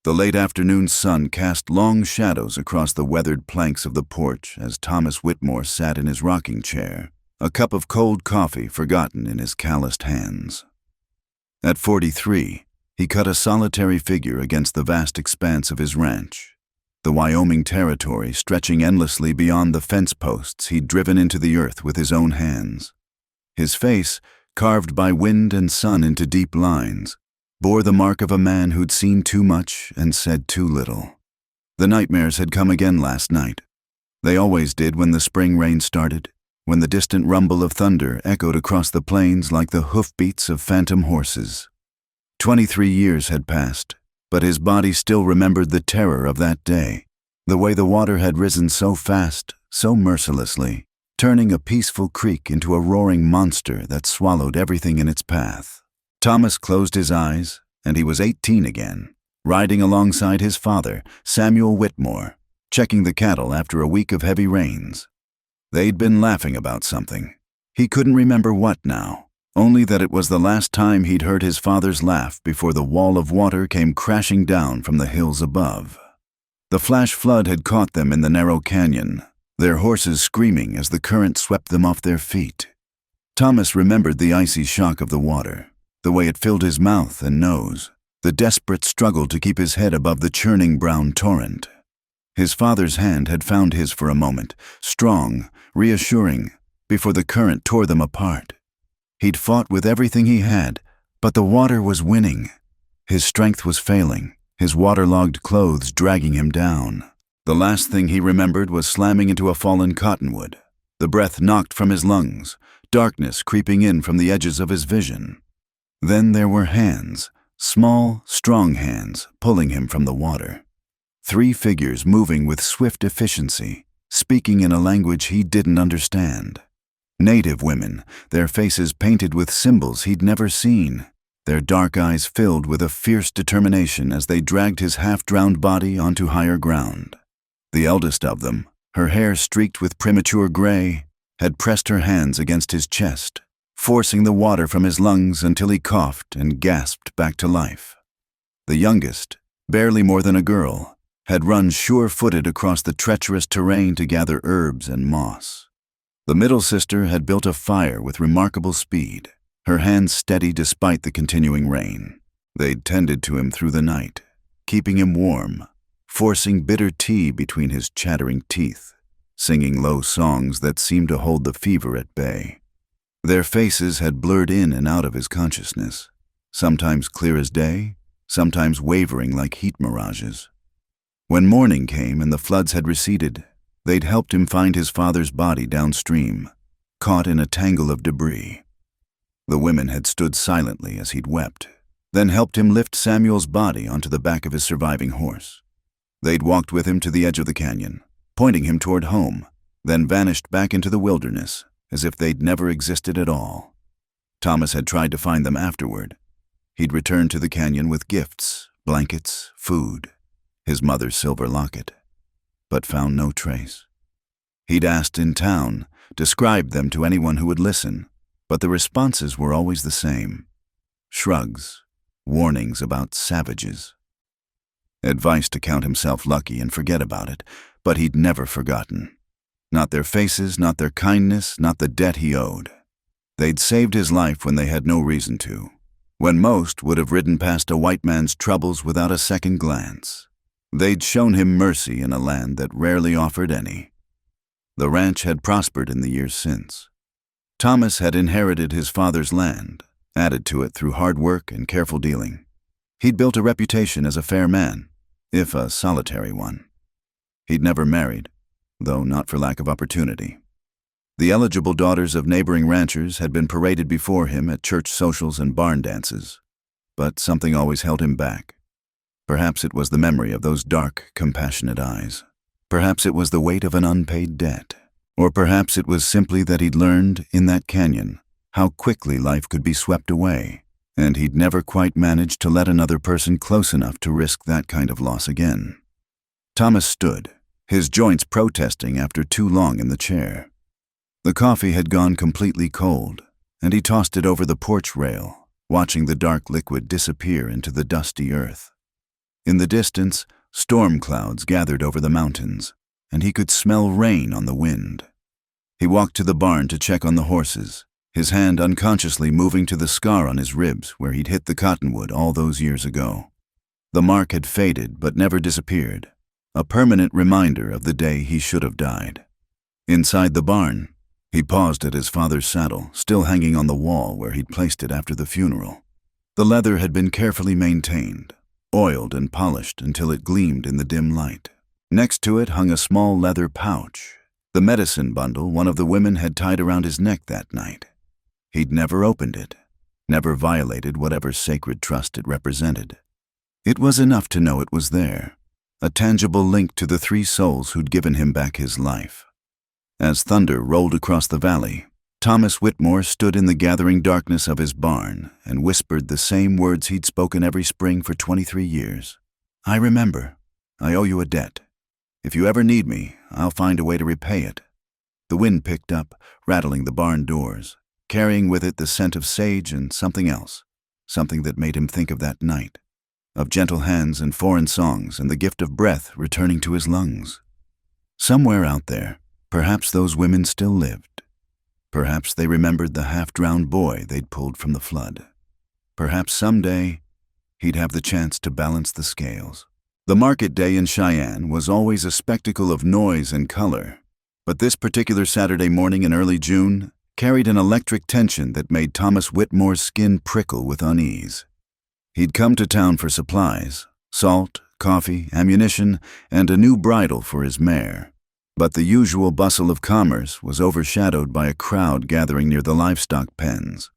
The late afternoon sun cast long shadows across the weathered planks of the porch as Thomas Whitmore sat in his rocking chair, a cup of cold coffee forgotten in his calloused hands. At 43, he cut a solitary figure against the vast expanse of his ranch, the Wyoming Territory stretching endlessly beyond the fence posts he'd driven into the earth with his own hands. His face, carved by wind and sun into deep lines, bore the mark of a man who'd seen too much and said too little. The nightmares had come again last night. They always did when the spring rain started, when the distant rumble of thunder echoed across the plains like the hoofbeats of phantom horses. 23 years had passed, but his body still remembered the terror of that day, the way the water had risen so fast, so mercilessly, turning a peaceful creek into a roaring monster that swallowed everything in its path. Thomas closed his eyes, and he was 18 again, riding alongside his father, Samuel Whitmore, checking the cattle after a week of heavy rains. They'd been laughing about something. He couldn't remember what now, only that it was the last time he'd heard his father's laugh before the wall of water came crashing down from the hills above. The flash flood had caught them in the narrow canyon, their horses screaming as the current swept them off their feet. Thomas remembered the icy shock of the water, the way it filled his mouth and nose, the desperate struggle to keep his head above the churning brown torrent. His father's hand had found his for a moment, strong, reassuring, before the current tore them apart. He'd fought with everything he had, but the water was winning. His strength was failing, his waterlogged clothes dragging him down. The last thing he remembered was slamming into a fallen cottonwood, the breath knocked from his lungs, darkness creeping in from the edges of his vision. Then there were hands, small, strong hands, pulling him from the water. 3 figures moving with swift efficiency, speaking in a language he didn't understand. Native women, their faces painted with symbols he'd never seen, their dark eyes filled with a fierce determination as they dragged his half-drowned body onto higher ground. The eldest of them, her hair streaked with premature gray, had pressed her hands against his chest, forcing the water from his lungs until he coughed and gasped back to life. The youngest, barely more than a girl, had run sure-footed across the treacherous terrain to gather herbs and moss. The middle sister had built a fire with remarkable speed, her hands steady despite the continuing rain. They'd tended to him through the night, keeping him warm, forcing bitter tea between his chattering teeth, singing low songs that seemed to hold the fever at bay. Their faces had blurred in and out of his consciousness, sometimes clear as day, sometimes wavering like heat mirages. When morning came and the floods had receded, they'd helped him find his father's body downstream, caught in a tangle of debris. The women had stood silently as he'd wept, then helped him lift Samuel's body onto the back of his surviving horse. They'd walked with him to the edge of the canyon, pointing him toward home, then vanished back into the wilderness, as if they'd never existed at all. Thomas had tried to find them afterward. He'd returned to the canyon with gifts, blankets, food, his mother's silver locket, but found no trace. He'd asked in town, described them to anyone who would listen, but the responses were always the same. Shrugs, warnings about savages. Advice to count himself lucky and forget about it, but he'd never forgotten. Not their faces, not their kindness, not the debt he owed. They'd saved his life when they had no reason to, when most would have ridden past a white man's troubles without a second glance. They'd shown him mercy in a land that rarely offered any. The ranch had prospered in the years since. Thomas had inherited his father's land, added to it through hard work and careful dealing. He'd built a reputation as a fair man, if a solitary one. He'd never married, though not for lack of opportunity. The eligible daughters of neighboring ranchers had been paraded before him at church socials and barn dances, but something always held him back. Perhaps it was the memory of those dark, compassionate eyes. Perhaps it was the weight of an unpaid debt. Or perhaps it was simply that he'd learned, in that canyon, how quickly life could be swept away, and he'd never quite managed to let another person close enough to risk that kind of loss again. Thomas stood, his joints protesting after too long in the chair. The coffee had gone completely cold, and he tossed it over the porch rail, watching the dark liquid disappear into the dusty earth. In the distance, storm clouds gathered over the mountains, and he could smell rain on the wind. He walked to the barn to check on the horses, his hand unconsciously moving to the scar on his ribs where he'd hit the cottonwood all those years ago. The mark had faded but never disappeared, a permanent reminder of the day he should have died. Inside the barn, he paused at his father's saddle, still hanging on the wall where he'd placed it after the funeral. The leather had been carefully maintained, oiled and polished until it gleamed in the dim light. Next to it hung a small leather pouch, the medicine bundle one of the women had tied around his neck that night. He'd never opened it, never violated whatever sacred trust it represented. It was enough to know it was there, a tangible link to the three souls who'd given him back his life. As thunder rolled across the valley, Thomas Whitmore stood in the gathering darkness of his barn and whispered the same words he'd spoken every spring for 23 years. "I remember. I owe you a debt. If you ever need me, I'll find a way to repay it." The wind picked up, rattling the barn doors, carrying with it the scent of sage and something else, something that made him think of that night, of gentle hands and foreign songs and the gift of breath returning to his lungs. Somewhere out there, perhaps those women still lived. Perhaps they remembered the half-drowned boy they'd pulled from the flood. Perhaps someday he'd have the chance to balance the scales. The market day in Cheyenne was always a spectacle of noise and color, but this particular Saturday morning in early June carried an electric tension that made Thomas Whitmore's skin prickle with unease. He'd come to town for supplies, salt, coffee, ammunition, and a new bridle for his mare. But the usual bustle of commerce was overshadowed by a crowd gathering near the livestock pens.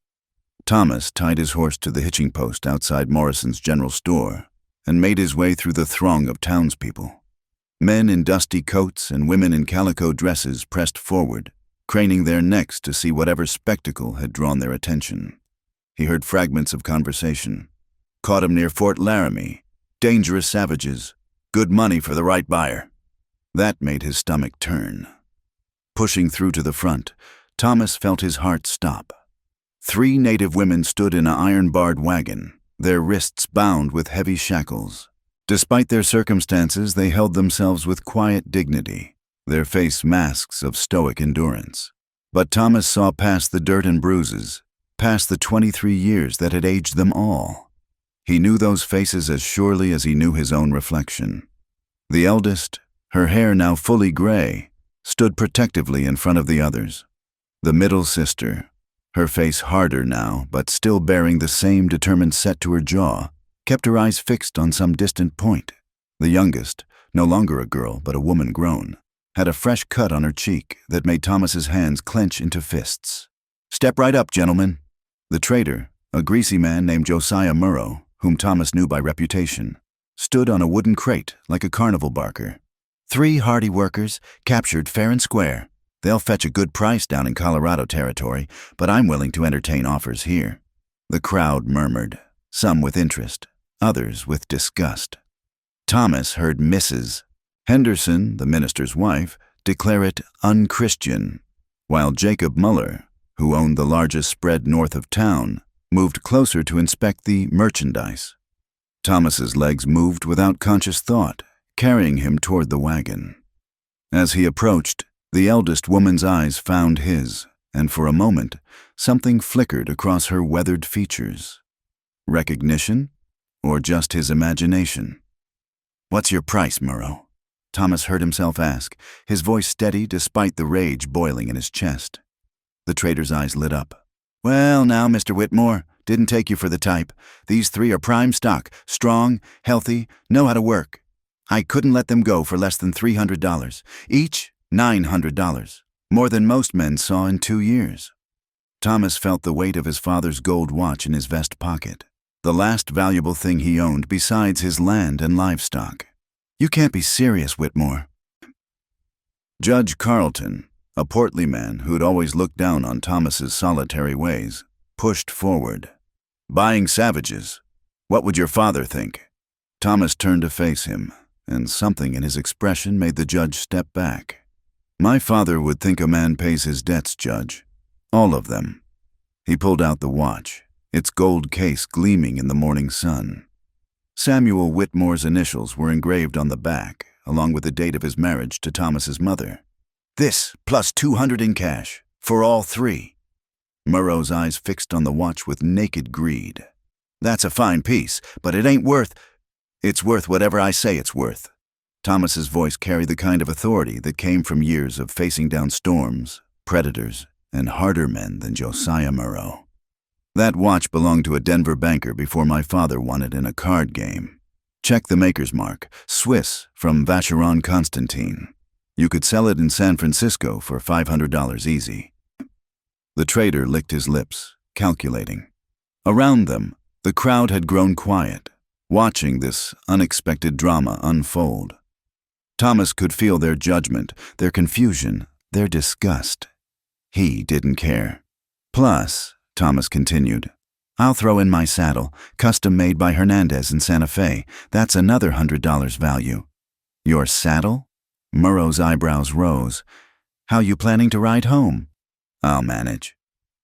Thomas tied his horse to the hitching post outside Morrison's general store and made his way through the throng of townspeople. Men in dusty coats and women in calico dresses pressed forward, craning their necks to see whatever spectacle had drawn their attention. He heard fragments of conversation. "Caught him near Fort Laramie. Dangerous savages. Good money for the right buyer." That made his stomach turn. Pushing through to the front, Thomas felt his heart stop. 3 native women stood in an iron-barred wagon, their wrists bound with heavy shackles. Despite their circumstances, they held themselves with quiet dignity, their face masks of stoic endurance. But Thomas saw past the dirt and bruises, past the 23 years that had aged them all. He knew those faces as surely as he knew his own reflection. The eldest, her hair now fully gray, stood protectively in front of the others. The middle sister, her face harder now but still bearing the same determined set to her jaw, kept her eyes fixed on some distant point. The youngest, no longer a girl but a woman grown, had a fresh cut on her cheek that made Thomas's hands clench into fists. "Step right up, gentlemen." The trader, a greasy man named Josiah Murrow, whom Thomas knew by reputation, stood on a wooden crate like a carnival barker. "3 hardy workers, captured fair and square. They'll fetch a good price down in Colorado territory, but I'm willing to entertain offers here." The crowd murmured, some with interest, others with disgust. Thomas heard Mrs. Henderson, the minister's wife, declare it unchristian, while Jacob Muller, who owned the largest spread north of town, moved closer to inspect the merchandise. Thomas's legs moved without conscious thought, carrying him toward the wagon. As he approached, the eldest woman's eyes found his, and for a moment, something flickered across her weathered features. Recognition? Or just his imagination? "What's your price, Murrow?" Thomas heard himself ask, his voice steady despite the rage boiling in his chest. The trader's eyes lit up. "Well now, Mr. Whitmore, didn't take you for the type. These 3 are prime stock, strong, healthy, know how to work. I couldn't let them go for less than $300. Each, $900. More than most men saw in 2 years. Thomas felt the weight of his father's gold watch in his vest pocket, the last valuable thing he owned besides his land and livestock. "You can't be serious, Whitmore." Judge Carlton, a portly man who'd always looked down on Thomas's solitary ways, pushed forward. "Buying savages. What would your father think?" Thomas turned to face him, and something in his expression made the judge step back. "My father would think a man pays his debts, Judge. All of them." He pulled out the watch, its gold case gleaming in the morning sun. Samuel Whitmore's initials were engraved on the back, along with the date of his marriage to Thomas's mother. This, plus 200 in cash, for all three. Murrow's eyes fixed on the watch with naked greed. That's a fine piece, but it ain't worth... It's worth whatever I say it's worth. Thomas's voice carried the kind of authority that came from years of facing down storms, predators, and harder men than Josiah Murrow. That watch belonged to a Denver banker before my father won it in a card game. Check the maker's mark, Swiss, from Vacheron Constantin. You could sell it in San Francisco for $500 easy. The trader licked his lips, calculating. Around them, the crowd had grown quiet, watching this unexpected drama unfold. Thomas could feel their judgment, their confusion, their disgust. He didn't care. Plus, Thomas continued, I'll throw in my saddle, custom made by Hernandez in Santa Fe. That's another $100 value. Your saddle? Murrow's eyebrows rose. How you planning to ride home? I'll manage.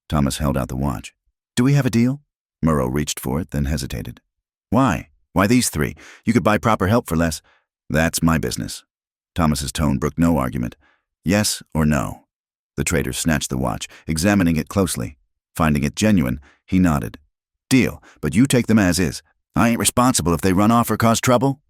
Thomas held out the watch. Do we have a deal? Murrow reached for it, then hesitated. Why? Why these three? You could buy proper help for less. That's my business. Thomas's tone brooked no argument. Yes or no? The trader snatched the watch, examining it closely. Finding it genuine, he nodded. Deal, but you take them as is. I ain't responsible if they run off or cause trouble.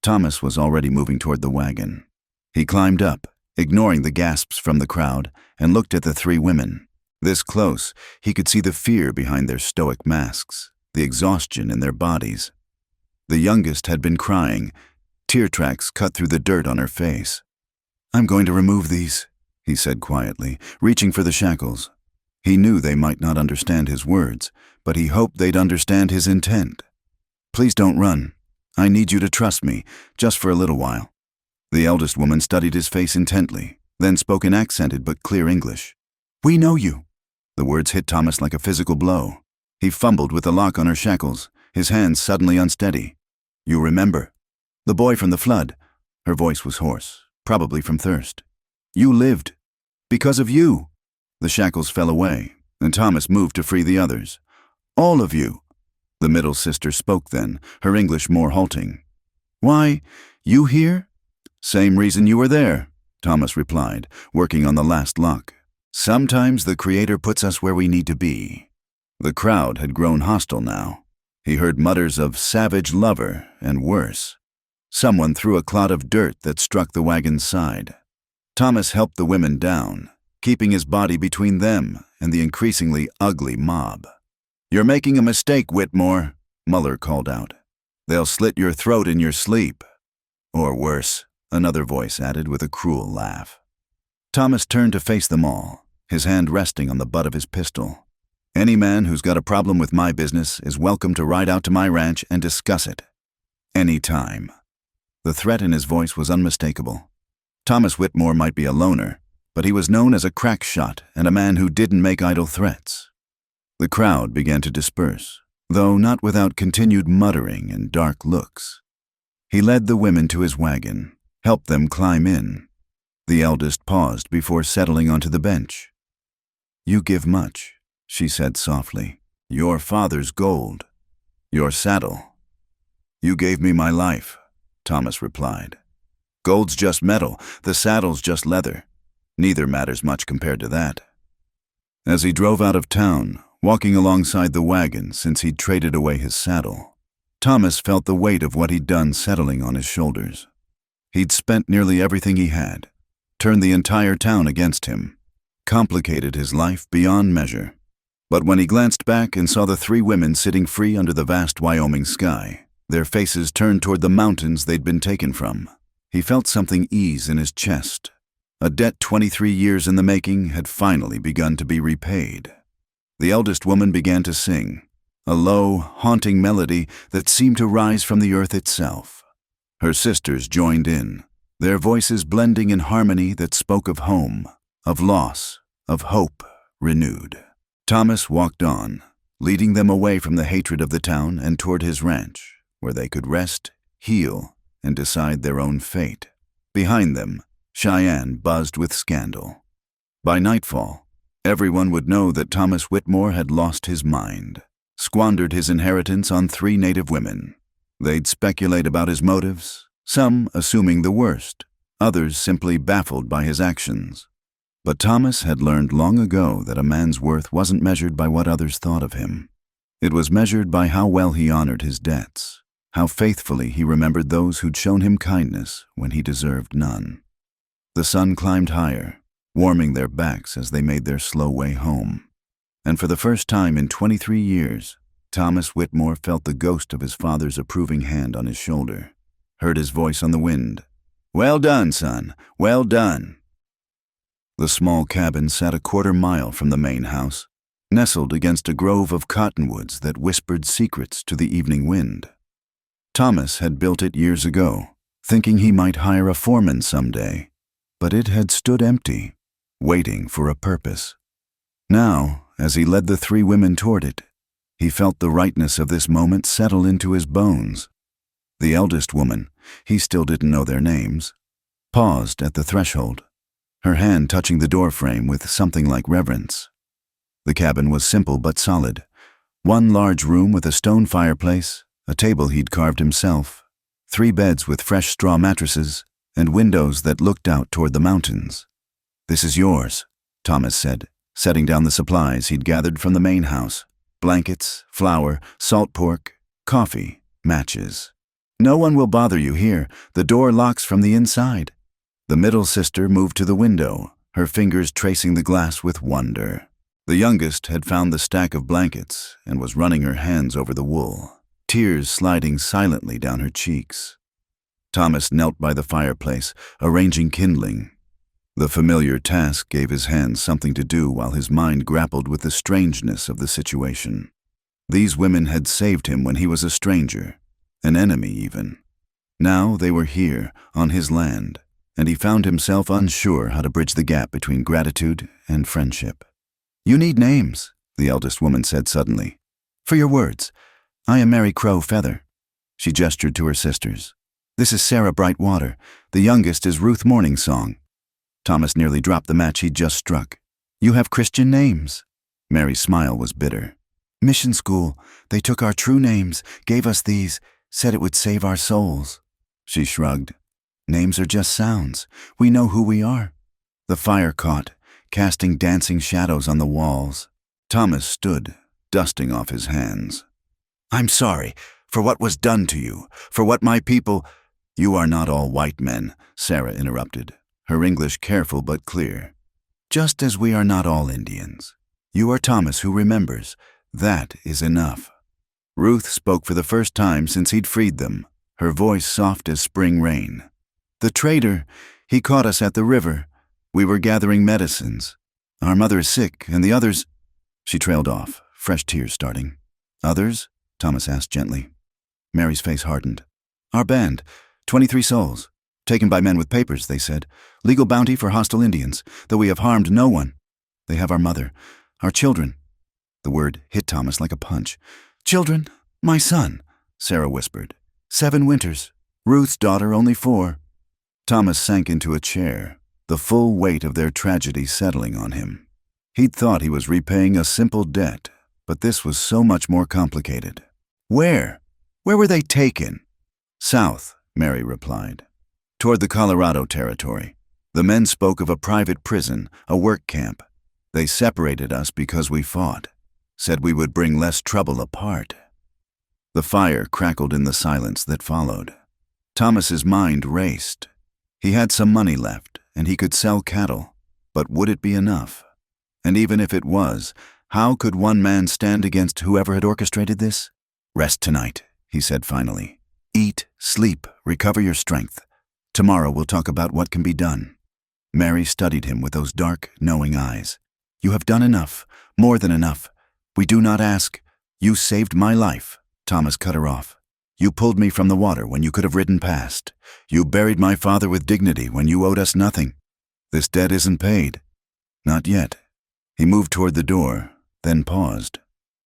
Thomas was already moving toward the wagon. He climbed up, ignoring the gasps from the crowd, and looked at the three women. This close, he could see the fear behind their stoic masks, the exhaustion in their bodies. The youngest had been crying, tear tracks cut through the dirt on her face. I'm going to remove these, he said quietly, reaching for the shackles. He knew they might not understand his words, but he hoped they'd understand his intent. Please don't run. I need you to trust me, just for a little while. The eldest woman studied his face intently, then spoke in accented but clear English. We know you. The words hit Thomas like a physical blow. He fumbled with the lock on her shackles, his hands suddenly unsteady. You remember? The boy from the flood. Her voice was hoarse, probably from thirst. You lived. Because of you. The shackles fell away, and Thomas moved to free the others. All of you. The middle sister spoke then, her English more halting. Why, you here? Same reason you were there, Thomas replied, working on the last lock. Sometimes the Creator puts us where we need to be. The crowd had grown hostile now. He heard mutters of savage lover and worse. Someone threw a clod of dirt that struck the wagon's side. Thomas helped the women down, keeping his body between them and the increasingly ugly mob. You're making a mistake, Whitmore, Muller called out. They'll slit your throat in your sleep. Or worse, another voice added with a cruel laugh. Thomas turned to face them all, his hand resting on the butt of his pistol. Any man who's got a problem with my business is welcome to ride out to my ranch and discuss it. Any time. The threat in his voice was unmistakable. Thomas Whitmore might be a loner, but he was known as a crack shot and a man who didn't make idle threats. The crowd began to disperse, though not without continued muttering and dark looks. He led the women to his wagon, helped them climb in. The eldest paused before settling onto the bench. You give much, she said softly. Your father's gold. Your saddle. You gave me my life, Thomas replied. Gold's just metal, the saddle's just leather. Neither matters much compared to that. As he drove out of town, walking alongside the wagon since he'd traded away his saddle, Thomas felt the weight of what he'd done settling on his shoulders. He'd spent nearly everything he had, turned the entire town against him, complicated his life beyond measure. But when he glanced back and saw the three women sitting free under the vast Wyoming sky, their faces turned toward the mountains they'd been taken from, he felt something ease in his chest. A debt 23 years in the making had finally begun to be repaid. The eldest woman began to sing, a low, haunting melody that seemed to rise from the earth itself. Her sisters joined in, their voices blending in harmony that spoke of home, of loss, of hope renewed. Thomas walked on, leading them away from the hatred of the town and toward his ranch, where they could rest, heal, and decide their own fate. Behind them, Cheyenne buzzed with scandal. By nightfall, everyone would know that Thomas Whitmore had lost his mind, squandered his inheritance on 3 native women. They'd speculate about his motives, some assuming the worst, others simply baffled by his actions. But Thomas had learned long ago that a man's worth wasn't measured by what others thought of him. It was measured by how well he honored his debts, how faithfully he remembered those who'd shown him kindness when he deserved none. The sun climbed higher, warming their backs as they made their slow way home. And for the first time in 23 years, Thomas Whitmore felt the ghost of his father's approving hand on his shoulder, heard his voice on the wind. "Well done, son, well done." The small cabin sat a quarter-mile from the main house, nestled against a grove of cottonwoods that whispered secrets to the evening wind. Thomas had built it years ago, thinking he might hire a foreman someday, but it had stood empty, waiting for a purpose. Now, as he led the three women toward it, he felt the rightness of this moment settle into his bones. The eldest woman, he still didn't know their names, paused at the threshold, her hand touching the doorframe with something like reverence. The cabin was simple but solid. One large room with a stone fireplace, a table he'd carved himself, 3 beds with fresh straw mattresses, and windows that looked out toward the mountains. "This is yours," Thomas said, setting down the supplies he'd gathered from the main house: blankets, flour, salt pork, coffee, matches. "No one will bother you here. The door locks from the inside." The middle sister moved to the window, her fingers tracing the glass with wonder. The youngest had found the stack of blankets and was running her hands over the wool, tears sliding silently down her cheeks. Thomas knelt by the fireplace, arranging kindling. The familiar task gave his hands something to do while his mind grappled with the strangeness of the situation. These women had saved him when he was a stranger, an enemy even. Now they were here, on his land, and he found himself unsure how to bridge the gap between gratitude and friendship. "You need names," the eldest woman said suddenly. "For your words. I am Mary Crow Feather." She gestured to her sisters. "This is Sarah Brightwater. The youngest is Ruth Morningsong." Thomas nearly dropped the match he'd just struck. "You have Christian names." Mary's smile was bitter. "Mission school. They took our true names, gave us these, said it would save our souls." She shrugged. "Names are just sounds. We know who we are." The fire caught, casting dancing shadows on the walls. Thomas stood, dusting off his hands. "I'm sorry for what was done to you, for what my people—" "You are not all white men," Sarah interrupted, her English careful but clear. "Just as we are not all Indians. You are Thomas who remembers. That is enough." Ruth spoke for the first time since he'd freed them, her voice soft as spring rain. "The trader, he caught us at the river. We were gathering medicines. Our mother is sick, and the others—" She trailed off, fresh tears starting. "Others?" Thomas asked gently. Mary's face hardened. "Our band, 23 souls. Taken by men with papers, they said. Legal bounty for hostile Indians, though we have harmed no one. They have our mother, our children." The word hit Thomas like a punch. "Children? My son," Sarah whispered. 7 winters. Ruth's daughter only 4. Thomas sank into a chair, the full weight of their tragedy settling on him. He'd thought he was repaying a simple debt, but this was so much more complicated. "Where? Where were they taken?" "South," Mary replied. "Toward the Colorado Territory. The men spoke of a private prison, a work camp. They separated us because we fought, said we would bring less trouble apart." The fire crackled in the silence that followed. Thomas's mind raced. He had some money left, and he could sell cattle, but would it be enough? And even if it was, how could one man stand against whoever had orchestrated this? "Rest tonight," he said finally. "Eat, sleep, recover your strength. Tomorrow we'll talk about what can be done." Mary studied him with those dark, knowing eyes. "You have done enough, more than enough. We do not ask." "You saved my life," Thomas cut her off. "You pulled me from the water when you could have ridden past. You buried my father with dignity when you owed us nothing. This debt isn't paid." "Not yet." He moved toward the door, then paused.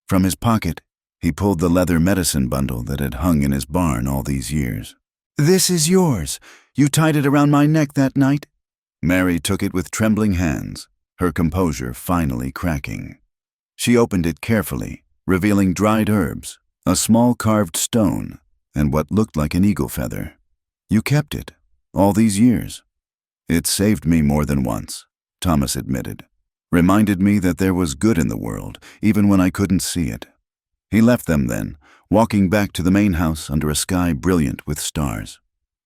From his pocket, he pulled the leather medicine bundle that had hung in his barn all these years. "This is yours. You tied it around my neck that night." Mary took it with trembling hands, her composure finally cracking. She opened it carefully, revealing dried herbs, a small carved stone, and what looked like an eagle feather. You kept it, all these years. It saved me more than once, Thomas admitted. Reminded me that there was good in the world, even when I couldn't see it. He left them then, walking back to the main house under a sky brilliant with stars.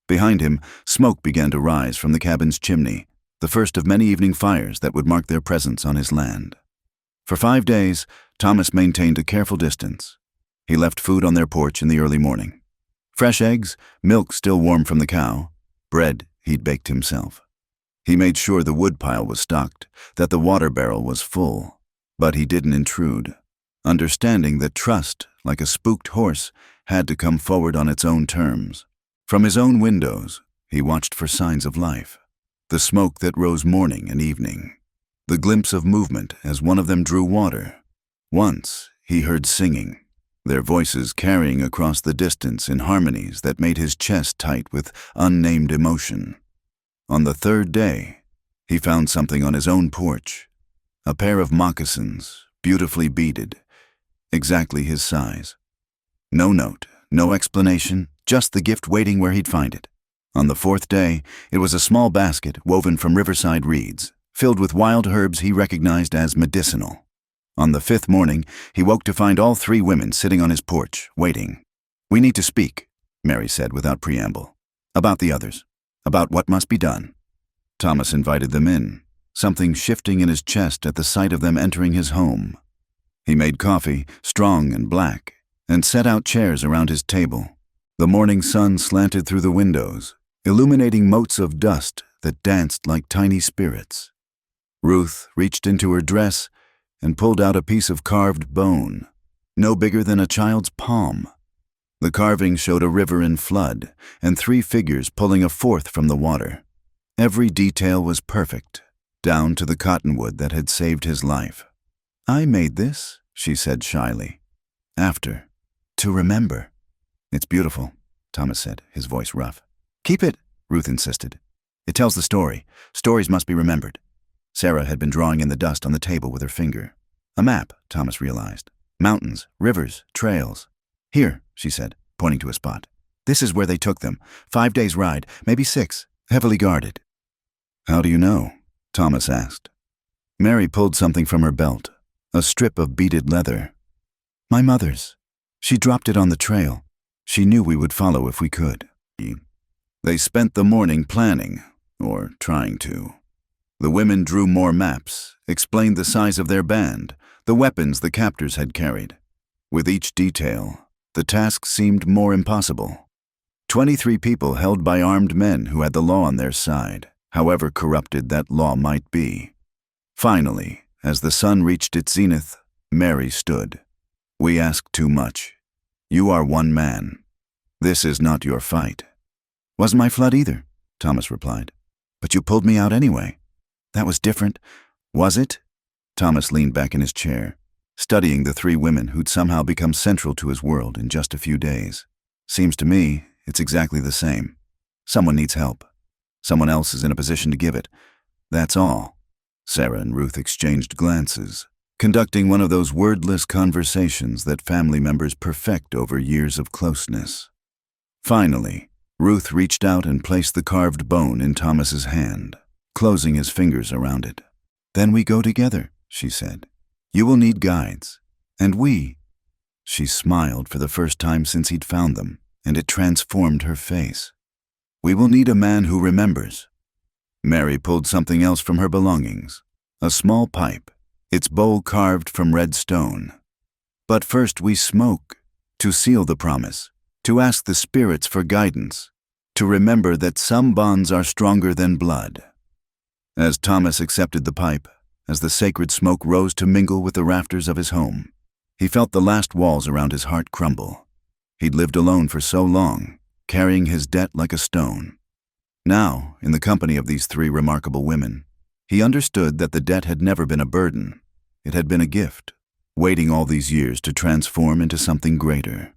Behind him, smoke began to rise from the cabin's chimney, the first of many evening fires that would mark their presence on his land. For 5 days, Thomas maintained a careful distance. He left food on their porch in the early morning. Fresh eggs, milk still warm from the cow, bread he'd baked himself. He made sure the woodpile was stocked, that the water barrel was full, but he didn't intrude, understanding that trust, like a spooked horse, had to come forward on its own terms. From his own windows, he watched for signs of life, the smoke that rose morning and evening, the glimpse of movement as one of them drew water. Once he heard singing, their voices carrying across the distance in harmonies that made his chest tight with unnamed emotion. On the 3rd day, he found something on his own porch, a pair of moccasins, beautifully beaded, exactly his size. No note, no explanation, just the gift waiting where he'd find it. On the 4th day, it was a small basket woven from riverside reeds, filled with wild herbs he recognized as medicinal. On the 5th morning, he woke to find all 3 women sitting on his porch, waiting. "We need to speak," Mary said without preamble. "About the others. About what must be done." Thomas invited them in, something shifting in his chest at the sight of them entering his home. He made coffee, strong and black, and set out chairs around his table. The morning sun slanted through the windows, illuminating motes of dust that danced like tiny spirits. Ruth reached into her dress and pulled out a piece of carved bone, no bigger than a child's palm. The carving showed a river in flood, and 3 figures pulling a 4th from the water. Every detail was perfect, down to the cottonwood that had saved his life. "I made this," she said shyly. "After. To remember." "It's beautiful," Thomas said, his voice rough. "Keep it," Ruth insisted. "It tells the story. Stories must be remembered." Sarah had been drawing in the dust on the table with her finger. A map, Thomas realized. Mountains, rivers, trails. "Here," she said, pointing to a spot. "This is where they took them. 5 days' ride, maybe 6, heavily guarded." "How do you know?" Thomas asked. Mary pulled something from her belt, a strip of beaded leather. "My mother's. She dropped it on the trail. She knew we would follow if we could." They spent the morning planning, or trying to. The women drew more maps, explained the size of their band, the weapons the captors had carried. With each detail, the task seemed more impossible. 23 people held by armed men who had the law on their side, however corrupted that law might be. Finally, as the sun reached its zenith, Mary stood. "We ask too much. You are one man. This is not your fight." "Wasn't my flood either," Thomas replied. "But you pulled me out anyway." "That was different." "Was it?" Thomas leaned back in his chair, studying the 3 women who'd somehow become central to his world in just a few days. "Seems to me it's exactly the same. Someone needs help. Someone else is in a position to give it. That's all." Sarah and Ruth exchanged glances, conducting one of those wordless conversations that family members perfect over years of closeness. Finally, Ruth reached out and placed the carved bone in Thomas's hand, closing his fingers around it. "Then we go together," she said. "You will need guides. And we—" She smiled for the first time since he'd found them, and it transformed her face. "We will need a man who remembers." Mary pulled something else from her belongings, a small pipe, its bowl carved from red stone. "But first we smoke, to seal the promise, to ask the spirits for guidance, to remember that some bonds are stronger than blood." As Thomas accepted the pipe, as the sacred smoke rose to mingle with the rafters of his home, he felt the last walls around his heart crumble. He'd lived alone for so long, carrying his debt like a stone. Now, in the company of these 3 remarkable women, he understood that the debt had never been a burden. It had been a gift, waiting all these years to transform into something greater.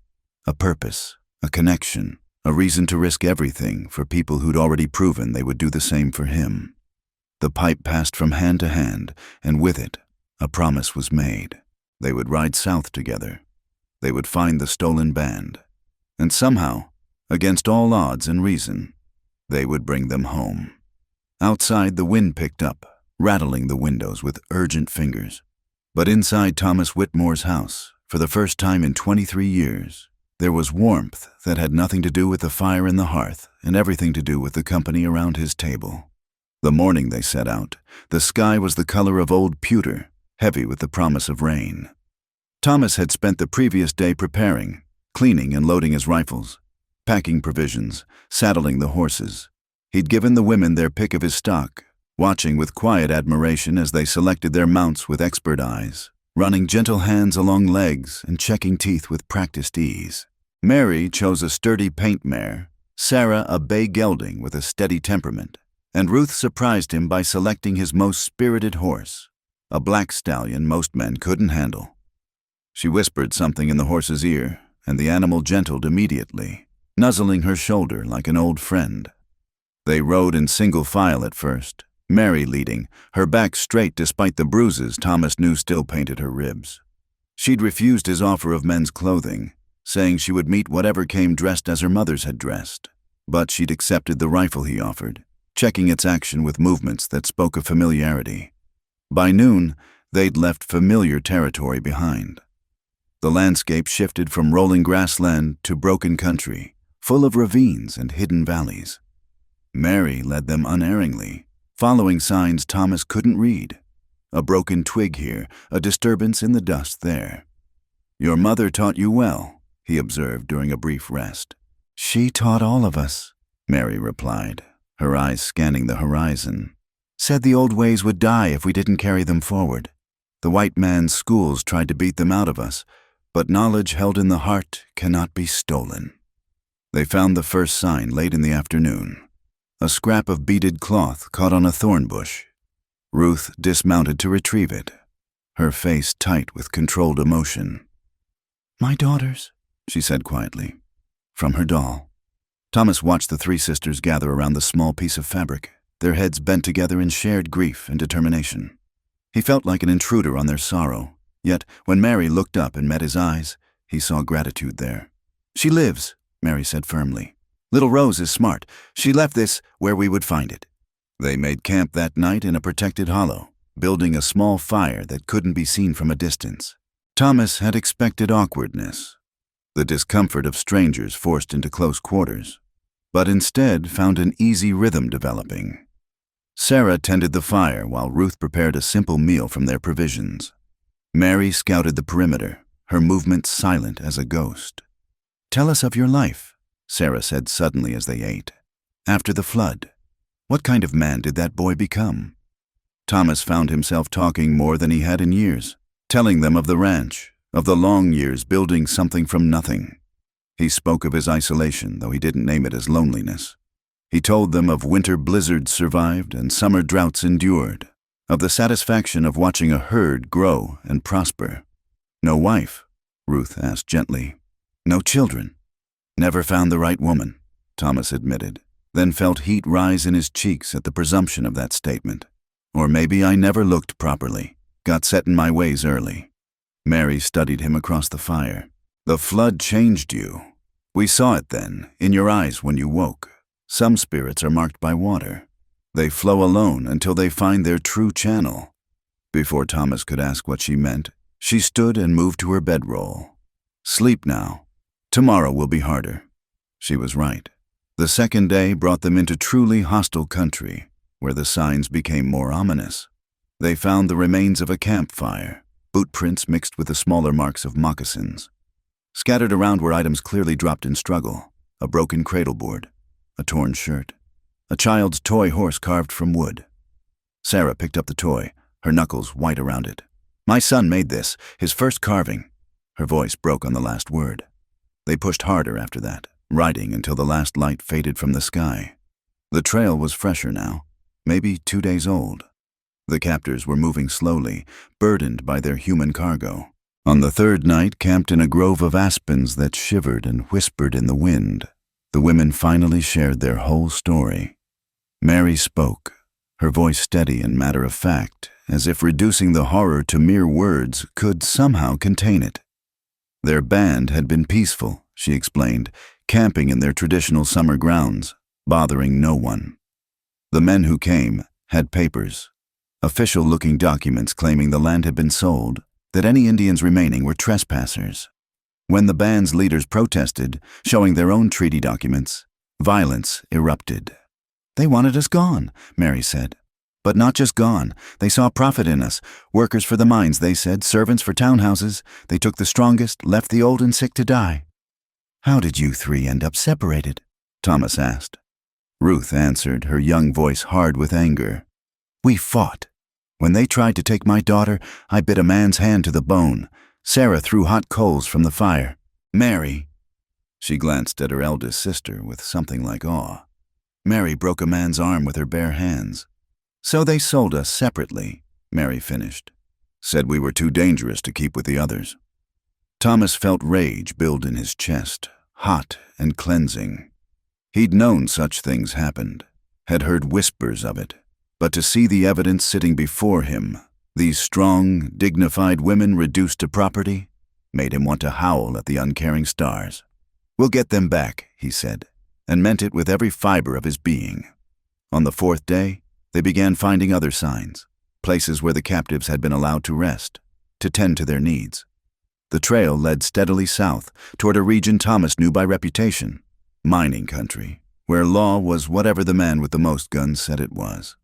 A purpose, a connection, a reason to risk everything for people who'd already proven they would do the same for him. The pipe passed from hand to hand, and with it, a promise was made. They would ride south together. They would find the stolen band. And somehow, against all odds and reason, they would bring them home. Outside, the wind picked up, rattling the windows with urgent fingers. But inside Thomas Whitmore's house, for the first time in 23 years, there was warmth that had nothing to do with the fire in the hearth and everything to do with the company around his table. The morning they set out, the sky was the color of old pewter, heavy with the promise of rain. Thomas had spent the previous day preparing, cleaning and loading his rifles, packing provisions, saddling the horses. He'd given the women their pick of his stock, watching with quiet admiration as they selected their mounts with expert eyes, running gentle hands along legs and checking teeth with practiced ease. Mary chose a sturdy paint mare, Sarah a bay gelding with a steady temperament, and Ruth surprised him by selecting his most spirited horse, a black stallion most men couldn't handle. She whispered something in the horse's ear, and the animal gentled immediately, nuzzling her shoulder like an old friend. They rode in single file at first, Mary leading, her back straight despite the bruises Thomas knew still painted her ribs. She'd refused his offer of men's clothing, saying she would meet whatever came dressed as her mother's had dressed. But she'd accepted the rifle he offered, checking its action with movements that spoke of familiarity. By noon, they'd left familiar territory behind. The landscape shifted from rolling grassland to broken country, full of ravines and hidden valleys. Mary led them unerringly, following signs Thomas couldn't read. A broken twig here, a disturbance in the dust there. "Your mother taught you well," he observed during a brief rest. "She taught all of us," Mary replied, her eyes scanning the horizon. "Said the old ways would die if we didn't carry them forward. The white man's schools tried to beat them out of us, but knowledge held in the heart cannot be stolen." They found the first sign late in the afternoon. A scrap of beaded cloth caught on a thorn bush. Ruth dismounted to retrieve it, her face tight with controlled emotion. "My daughters," she said quietly, from her doll. Thomas watched the three sisters gather around the small piece of fabric, their heads bent together in shared grief and determination. He felt like an intruder on their sorrow, yet when Mary looked up and met his eyes, he saw gratitude there. "She lives," Mary said firmly. "Little Rose is smart. She left this where we would find it." They made camp that night in a protected hollow, building a small fire that couldn't be seen from a distance. Thomas had expected awkwardness, the discomfort of strangers forced into close quarters, but instead found an easy rhythm developing. Sarah tended the fire while Ruth prepared a simple meal from their provisions. Mary scouted the perimeter, her movements silent as a ghost. "Tell us of your life," Sarah said suddenly as they ate. "After the flood, what kind of man did that boy become?" Thomas found himself talking more than he had in years, telling them of the ranch, of the long years building something from nothing. He spoke of his isolation, though he didn't name it as loneliness. He told them of winter blizzards survived and summer droughts endured, of the satisfaction of watching a herd grow and prosper. "No wife?" Ruth asked gently. "No children?" "Never found the right woman," Thomas admitted, then felt heat rise in his cheeks at the presumption of that statement. "Or maybe I never looked properly, got set in my ways early." Mary studied him across the fire. "The flood changed you. We saw it then, in your eyes when you woke. Some spirits are marked by water. They flow alone until they find their true channel." Before Thomas could ask what she meant, she stood and moved to her bedroll. "Sleep now. Tomorrow will be harder." She was right. The second day brought them into truly hostile country, where the signs became more ominous. They found the remains of a campfire, boot prints mixed with the smaller marks of moccasins. Scattered around were items clearly dropped in struggle, a broken cradleboard, a torn shirt, a child's toy horse carved from wood. Sarah picked up the toy, her knuckles white around it. "My son made this, his first carving." Her voice broke on the last word. They pushed harder after that, riding until the last light faded from the sky. The trail was fresher now, maybe 2 days old. The captors were moving slowly, burdened by their human cargo. On the third night, camped in a grove of aspens that shivered and whispered in the wind, the women finally shared their whole story. Mary spoke, her voice steady and matter-of-fact, as if reducing the horror to mere words could somehow contain it. Their band had been peaceful, she explained, camping in their traditional summer grounds, bothering no one. The men who came had papers, official-looking documents claiming the land had been sold, that any Indians remaining were trespassers. When the band's leaders protested, showing their own treaty documents, violence erupted. "They wanted us gone," Mary said. "But not just gone. They saw profit in us. Workers for the mines, they said, servants for townhouses. They took the strongest, left the old and sick to die." "How did you three end up separated?" Thomas asked. Ruth answered, her young voice hard with anger. "We fought. When they tried to take my daughter, I bit a man's hand to the bone. Sarah threw hot coals from the fire. Mary—" She glanced at her eldest sister with something like awe. "Mary broke a man's arm with her bare hands. So they sold us separately," Mary finished. "Said we were too dangerous to keep with the others." Thomas felt rage build in his chest, hot and cleansing. He'd known such things happened, had heard whispers of it, but to see the evidence sitting before him, these strong, dignified women reduced to property, made him want to howl at the uncaring stars. "We'll get them back," he said, and meant it with every fiber of his being. On the fourth day, they began finding other signs, places where the captives had been allowed to rest, to tend to their needs. The trail led steadily south toward a region Thomas knew by reputation, mining country, where law was whatever the man with the most guns said it was.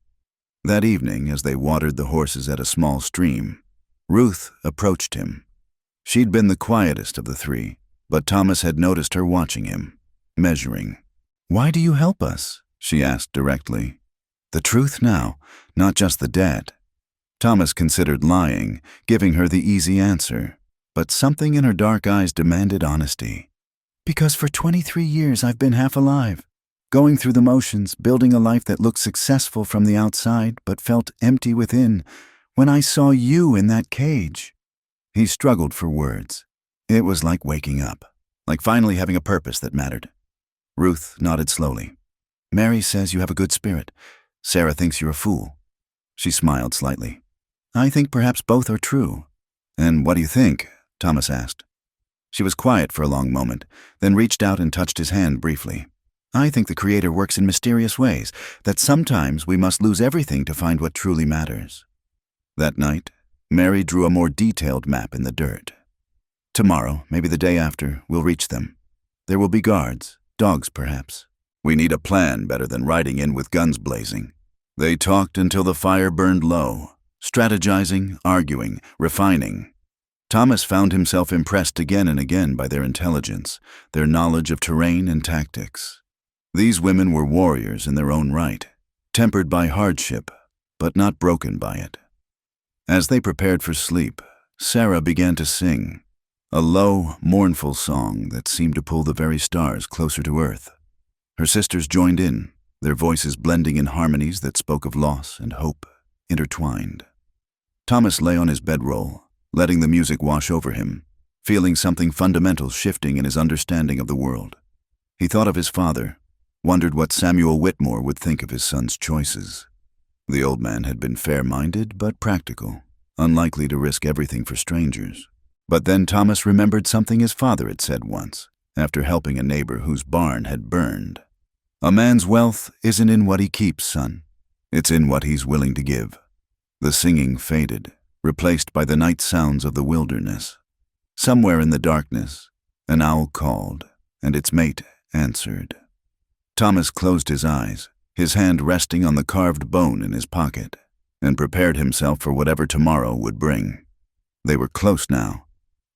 That evening, as they watered the horses at a small stream, Ruth approached him. She'd been the quietest of the three, but Thomas had noticed her watching him, measuring. "Why do you help us?" she asked directly. The truth now, not just the debt. Thomas considered lying, giving her the easy answer, but something in her dark eyes demanded honesty. "Because for 23 years I've been half alive. Going through the motions, building a life that looked successful from the outside but felt empty within, when I saw you in that cage." He struggled for words. It was like waking up, like finally having a purpose that mattered. Ruth nodded slowly. "Mary says you have a good spirit. Sarah thinks you're a fool." She smiled slightly. "I think perhaps both are true." "And what do you think?" Thomas asked. She was quiet for a long moment, then reached out and touched his hand briefly. "I think the Creator works in mysterious ways, that sometimes we must lose everything to find what truly matters." That night, Mary drew a more detailed map in the dirt. "Tomorrow, maybe the day after, we'll reach them. There will be guards, dogs perhaps. We need a plan better than riding in with guns blazing." They talked until the fire burned low, strategizing, arguing, refining. Thomas found himself impressed again and again by their intelligence, their knowledge of terrain and tactics. These women were warriors in their own right, tempered by hardship, but not broken by it. As they prepared for sleep, Sarah began to sing, a low, mournful song that seemed to pull the very stars closer to earth. Her sisters joined in, their voices blending in harmonies that spoke of loss and hope, intertwined. Thomas lay on his bedroll, letting the music wash over him, feeling something fundamental shifting in his understanding of the world. He thought of his father, wondered what Samuel Whitmore would think of his son's choices. The old man had been fair-minded but practical, unlikely to risk everything for strangers. But then Thomas remembered something his father had said once, after helping a neighbor whose barn had burned. "A man's wealth isn't in what he keeps, son. It's in what he's willing to give." The singing faded, replaced by the night sounds of the wilderness. Somewhere in the darkness, an owl called, and its mate answered. Thomas closed his eyes, his hand resting on the carved bone in his pocket, and prepared himself for whatever tomorrow would bring. They were close now.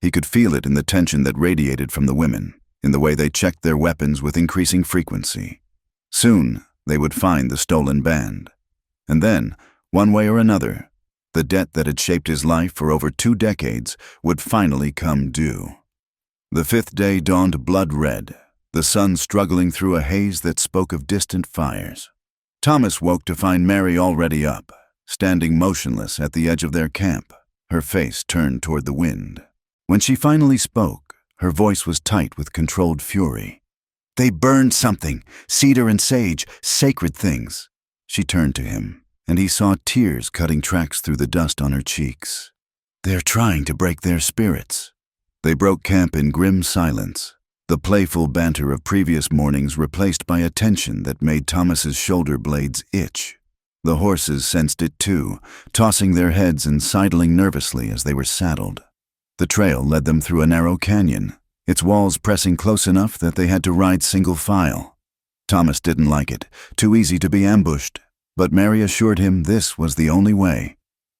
He could feel it in the tension that radiated from the women, in the way they checked their weapons with increasing frequency. Soon, they would find the stolen band. And then, one way or another, the debt that had shaped his life for over 2 decades would finally come due. The 5th day dawned blood-red, the sun struggling through a haze that spoke of distant fires. Thomas woke to find Mary already up, standing motionless at the edge of their camp, her face turned toward the wind. When she finally spoke, her voice was tight with controlled fury. "They burned something, cedar and sage, sacred things." She turned to him, and he saw tears cutting tracks through the dust on her cheeks. "They're trying to break their spirits." They broke camp in grim silence, the playful banter of previous mornings replaced by a tension that made Thomas's shoulder blades itch. The horses sensed it too, tossing their heads and sidling nervously as they were saddled. The trail led them through a narrow canyon, its walls pressing close enough that they had to ride single file. Thomas didn't like it, too easy to be ambushed, but Mary assured him this was the only way.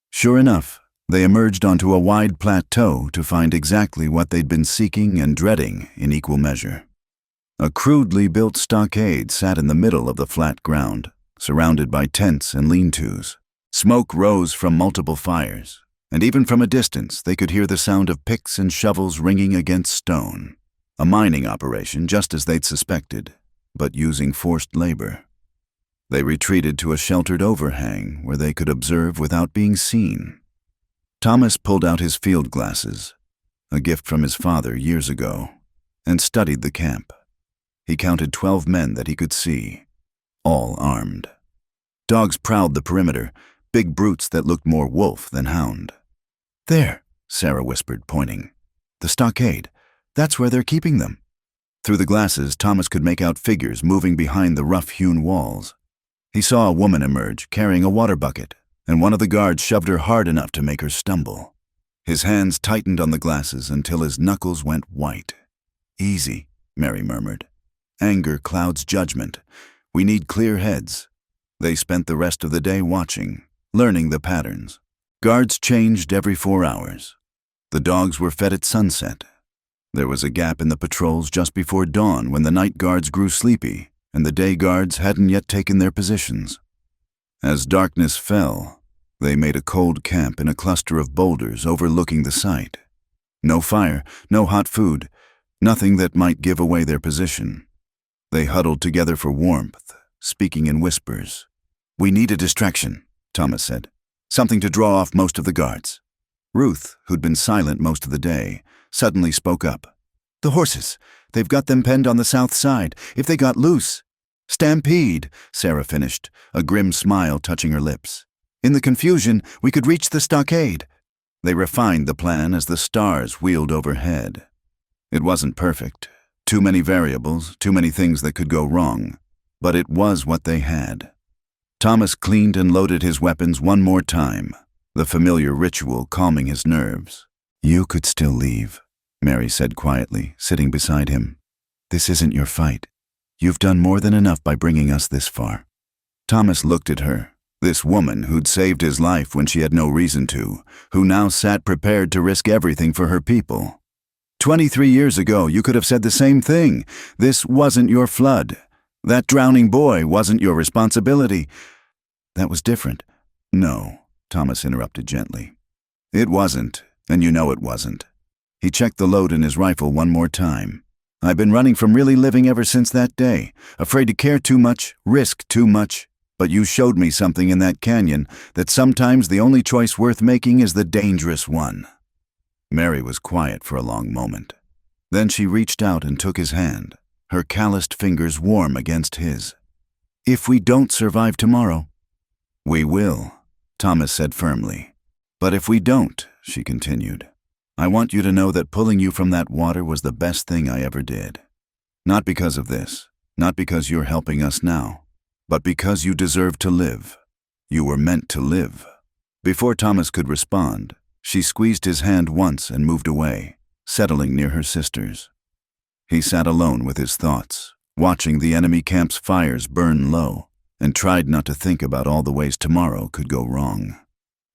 Sure enough, they emerged onto a wide plateau to find exactly what they'd been seeking and dreading in equal measure. A crudely built stockade sat in the middle of the flat ground, surrounded by tents and lean-tos. Smoke rose from multiple fires, and even from a distance they could hear the sound of picks and shovels ringing against stone. A mining operation just as they'd suspected, but using forced labor. They retreated to a sheltered overhang where they could observe without being seen. Thomas pulled out his field glasses, a gift from his father years ago, and studied the camp. He counted 12 men that he could see, all armed. Dogs prowled the perimeter, big brutes that looked more wolf than hound. "There," Sarah whispered, pointing. "The stockade. That's where they're keeping them." Through the glasses, Thomas could make out figures moving behind the rough-hewn walls. He saw a woman emerge, carrying a water bucket, and one of the guards shoved her hard enough to make her stumble. His hands tightened on the glasses until his knuckles went white. "Easy," Mary murmured. "Anger clouds judgment. We need clear heads." They spent the rest of the day watching, learning the patterns. Guards changed every 4 hours. The dogs were fed at sunset. There was a gap in the patrols just before dawn when the night guards grew sleepy and the day guards hadn't yet taken their positions. As darkness fell, they made a cold camp in a cluster of boulders overlooking the site. No fire, no hot food, nothing that might give away their position. They huddled together for warmth, speaking in whispers. "We need a distraction," Thomas said. "Something to draw off most of the guards." Ruth, who'd been silent most of the day, suddenly spoke up. "The horses. They've got them penned on the south side. If they got loose—" "Stampede," Sarah finished, a grim smile touching her lips. "In the confusion, we could reach the stockade." They refined the plan as the stars wheeled overhead. It wasn't perfect. Too many variables, too many things that could go wrong. But it was what they had. Thomas cleaned and loaded his weapons one more time, the familiar ritual calming his nerves. "You could still leave," Mary said quietly, sitting beside him. "This isn't your fight. You've done more than enough by bringing us this far." Thomas looked at her, this woman who'd saved his life when she had no reason to, who now sat prepared to risk everything for her people. 23 years ago, you could have said the same thing. This wasn't your flood. That drowning boy wasn't your responsibility. That was different. "No," Thomas interrupted gently. "It wasn't, and you know it wasn't." He checked the load in his rifle one more time. "I've been running from really living ever since that day, afraid to care too much, risk too much. But you showed me something in that canyon, that sometimes the only choice worth making is the dangerous one." Mary was quiet for a long moment. Then she reached out and took his hand, her calloused fingers warm against his. "If we don't survive tomorrow—" "We will," Thomas said firmly. "But if we don't," she continued, "I want you to know that pulling you from that water was the best thing I ever did. Not because of this, not because you're helping us now, but because you deserve to live. You were meant to live." Before Thomas could respond, she squeezed his hand once and moved away, settling near her sisters. He sat alone with his thoughts, watching the enemy camp's fires burn low, and tried not to think about all the ways tomorrow could go wrong.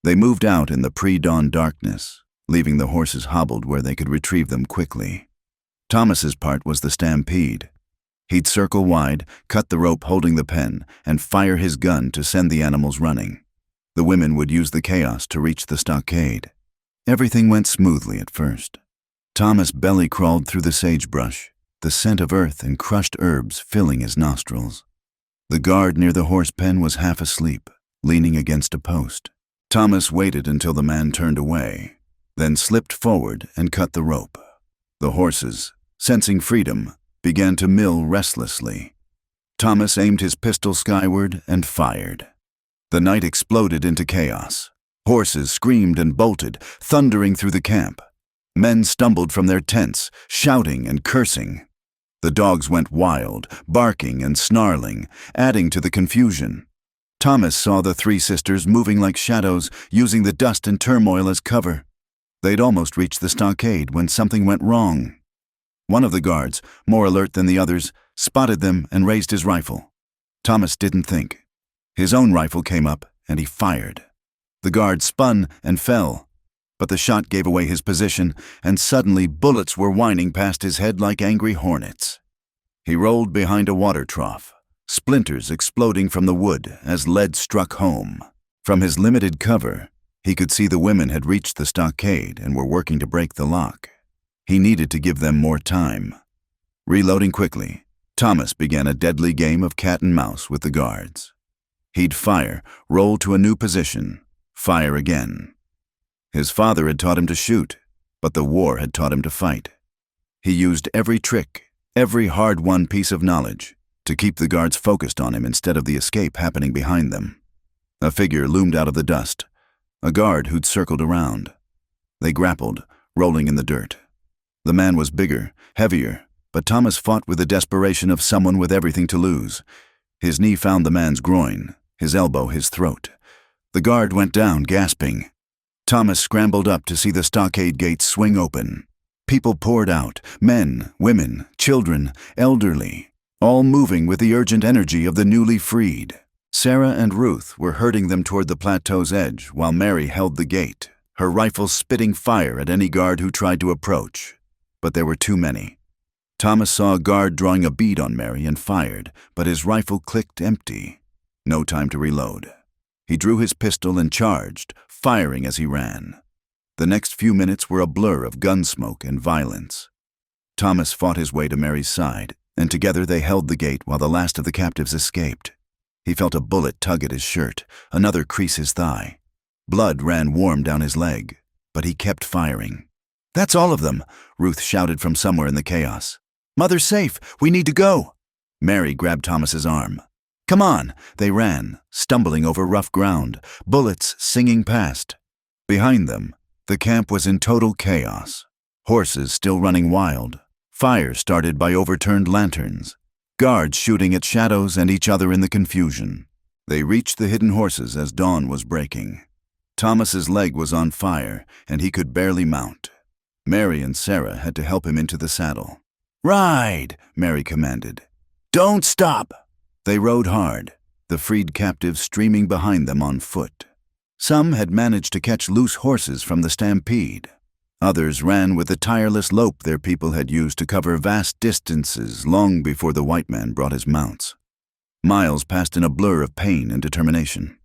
They moved out in the pre-dawn darkness, leaving the horses hobbled where they could retrieve them quickly. Thomas's part was the stampede. He'd circle wide, cut the rope holding the pen, and fire his gun to send the animals running. The women would use the chaos to reach the stockade. Everything went smoothly at first. Thomas belly crawled through the sagebrush, the scent of earth and crushed herbs filling his nostrils. The guard near the horse pen was half asleep, leaning against a post. Thomas waited until the man turned away, then slipped forward and cut the rope. The horses, sensing freedom, began to mill restlessly. Thomas aimed his pistol skyward and fired. The night exploded into chaos. Horses screamed and bolted, thundering through the camp. Men stumbled from their tents, shouting and cursing. The dogs went wild, barking and snarling, adding to the confusion. Thomas saw the three sisters moving like shadows, using the dust and turmoil as cover. They'd almost reached the stockade when something went wrong. One of the guards, more alert than the others, spotted them and raised his rifle. Thomas didn't think. His own rifle came up, and he fired. The guard spun and fell, but the shot gave away his position, and suddenly bullets were whining past his head like angry hornets. He rolled behind a water trough, splinters exploding from the wood as lead struck home. From his limited cover, he could see the women had reached the stockade and were working to break the lock. He needed to give them more time. Reloading quickly, Thomas began a deadly game of cat and mouse with the guards. He'd fire, roll to a new position, fire again. His father had taught him to shoot, but the war had taught him to fight. He used every trick, every hard-won piece of knowledge, to keep the guards focused on him instead of the escape happening behind them. A figure loomed out of the dust, a guard who'd circled around. They grappled, rolling in the dirt. The man was bigger, heavier, but Thomas fought with the desperation of someone with everything to lose. His knee found the man's groin, his elbow his throat. The guard went down, gasping. Thomas scrambled up to see the stockade gates swing open. People poured out, men, women, children, elderly, all moving with the urgent energy of the newly freed. Sarah and Ruth were herding them toward the plateau's edge while Mary held the gate, her rifle spitting fire at any guard who tried to approach. But there were too many. Thomas saw a guard drawing a bead on Mary and fired, but his rifle clicked empty. No time to reload. He drew his pistol and charged, firing as he ran. The next few minutes were a blur of gun smoke and violence. Thomas fought his way to Mary's side, and together they held the gate while the last of the captives escaped. He felt a bullet tug at his shirt, another crease his thigh. Blood ran warm down his leg, but he kept firing. "That's all of them," Ruth shouted from somewhere in the chaos. "Mother's safe. We need to go." Mary grabbed Thomas's arm. "Come on." They ran, stumbling over rough ground, bullets singing past. Behind them, the camp was in total chaos. Horses still running wild, fire started by overturned lanterns, guards shooting at shadows and each other in the confusion. They reached the hidden horses as dawn was breaking. Thomas's leg was on fire, and he could barely mount. Mary and Sarah had to help him into the saddle. "Ride," Mary commanded. "Don't stop." They rode hard, the freed captives streaming behind them on foot. Some had managed to catch loose horses from the stampede. Others ran with the tireless lope their people had used to cover vast distances long before the white man brought his mounts. Miles passed in a blur of pain and determination.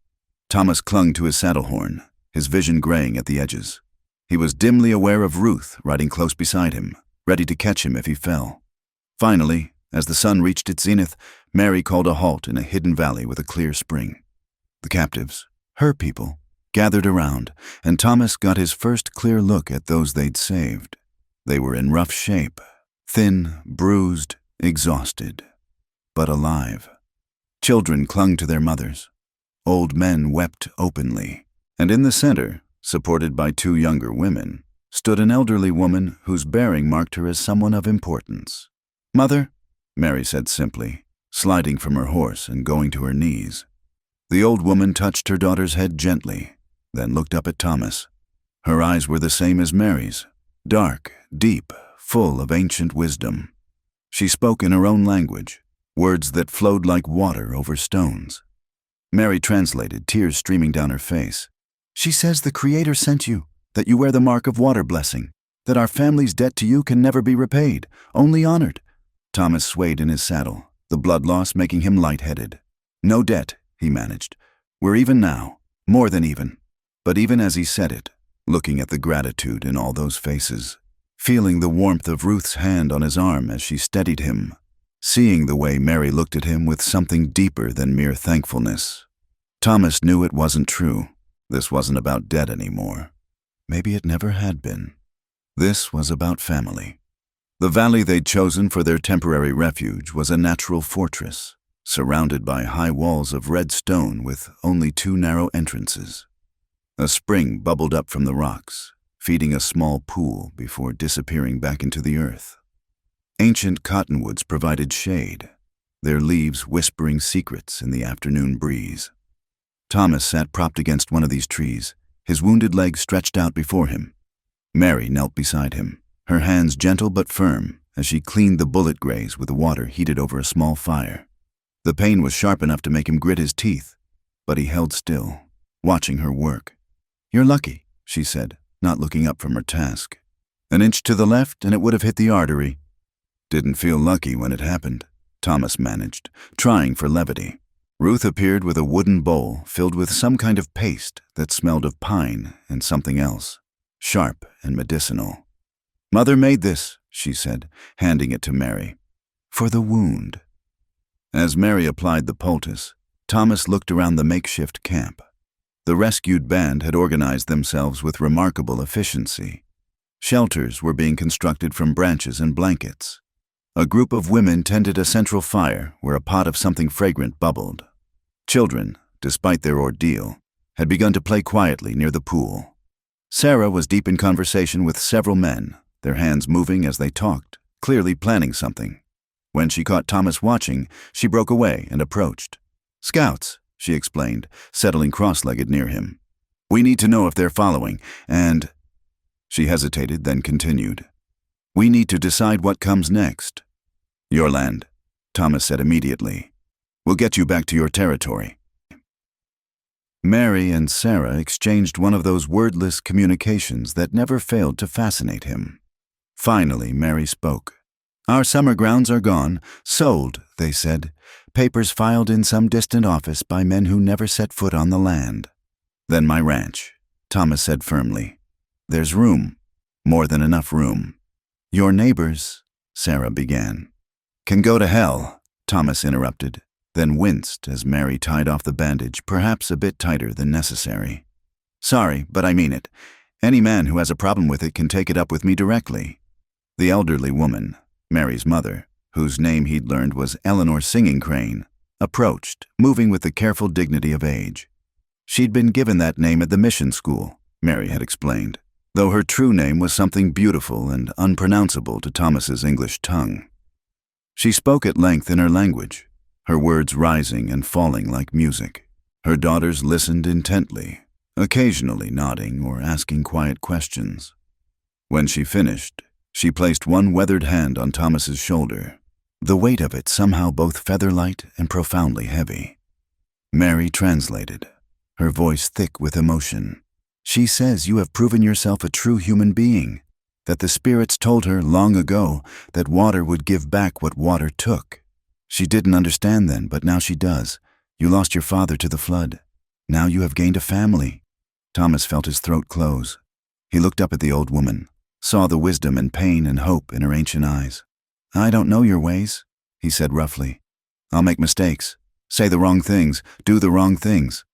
Thomas clung to his saddle horn, his vision graying at the edges. He was dimly aware of Ruth riding close beside him, ready to catch him if he fell. Finally, as the sun reached its zenith, Mary called a halt in a hidden valley with a clear spring. The captives, her people, gathered around, and Thomas got his first clear look at those they'd saved. They were in rough shape, thin, bruised, exhausted, but alive. Children clung to their mothers. Old men wept openly, and in the center, supported by two younger women, stood an elderly woman whose bearing marked her as someone of importance. "Mother," Mary said simply, sliding from her horse and going to her knees. The old woman touched her daughter's head gently, then looked up at Thomas. Her eyes were the same as Mary's, dark, deep, full of ancient wisdom. She spoke in her own language, words that flowed like water over stones. Mary translated, tears streaming down her face. "She says the Creator sent you, that you wear the mark of water blessing, that our family's debt to you can never be repaid, only honored." Thomas swayed in his saddle, the blood loss making him lightheaded. "No debt," he managed. "We're even now, more than even." But even as he said it, looking at the gratitude in all those faces, feeling the warmth of Ruth's hand on his arm as she steadied him, seeing the way Mary looked at him with something deeper than mere thankfulness, Thomas knew it wasn't true. This wasn't about debt anymore. Maybe it never had been. This was about family. The valley they'd chosen for their temporary refuge was a natural fortress, surrounded by high walls of red stone with only two narrow entrances. A spring bubbled up from the rocks, feeding a small pool before disappearing back into the earth. Ancient cottonwoods provided shade, their leaves whispering secrets in the afternoon breeze. Thomas sat propped against one of these trees, his wounded leg stretched out before him. Mary knelt beside him, her hands gentle but firm as she cleaned the bullet graze with water heated over a small fire. The pain was sharp enough to make him grit his teeth, but he held still, watching her work. "You're lucky," she said, not looking up from her task. "An inch to the left and it would have hit the artery." "Didn't feel lucky when it happened," Thomas managed, trying for levity. Ruth appeared with a wooden bowl filled with some kind of paste that smelled of pine and something else, sharp and medicinal. "Mother made this," she said, handing it to Mary. "For the wound." As Mary applied the poultice, Thomas looked around the makeshift camp. The rescued band had organized themselves with remarkable efficiency. Shelters were being constructed from branches and blankets. A group of women tended a central fire where a pot of something fragrant bubbled. Children, despite their ordeal, had begun to play quietly near the pool. Sarah was deep in conversation with several men, their hands moving as they talked, clearly planning something. When she caught Thomas watching, she broke away and approached. "Scouts," she explained, settling cross-legged near him. "We need to know if they're following, and—" She hesitated, then continued. "We need to decide what comes next." "Your land," Thomas said immediately. "We'll get you back to your territory." Mary and Sarah exchanged one of those wordless communications that never failed to fascinate him. Finally, Mary spoke. "Our summer grounds are gone, sold," they said, "papers filed in some distant office by men who never set foot on the land." "Then my ranch," Thomas said firmly. "There's room, more than enough room." "Your neighbors," Sarah began. "Can go to hell," Thomas interrupted, then winced as Mary tied off the bandage, perhaps a bit tighter than necessary. "Sorry, but I mean it. Any man who has a problem with it can take it up with me directly." The elderly woman, Mary's mother, whose name he'd learned was Eleanor Singing Crane, approached, moving with the careful dignity of age. She'd been given that name at the mission school, Mary had explained, though her true name was something beautiful and unpronounceable to Thomas's English tongue. She spoke at length in her language, her words rising and falling like music. Her daughters listened intently, occasionally nodding or asking quiet questions. When she finished, she placed one weathered hand on Thomas's shoulder, the weight of it somehow both feather-light and profoundly heavy. Mary translated, her voice thick with emotion. "She says you have proven yourself a true human being, that the spirits told her long ago that water would give back what water took. She didn't understand then, but now she does. You lost your father to the flood. Now you have gained a family." Thomas felt his throat close. He looked up at the old woman, saw the wisdom and pain and hope in her ancient eyes. "I don't know your ways," he said roughly. "I'll make mistakes, say the wrong things, do the wrong things."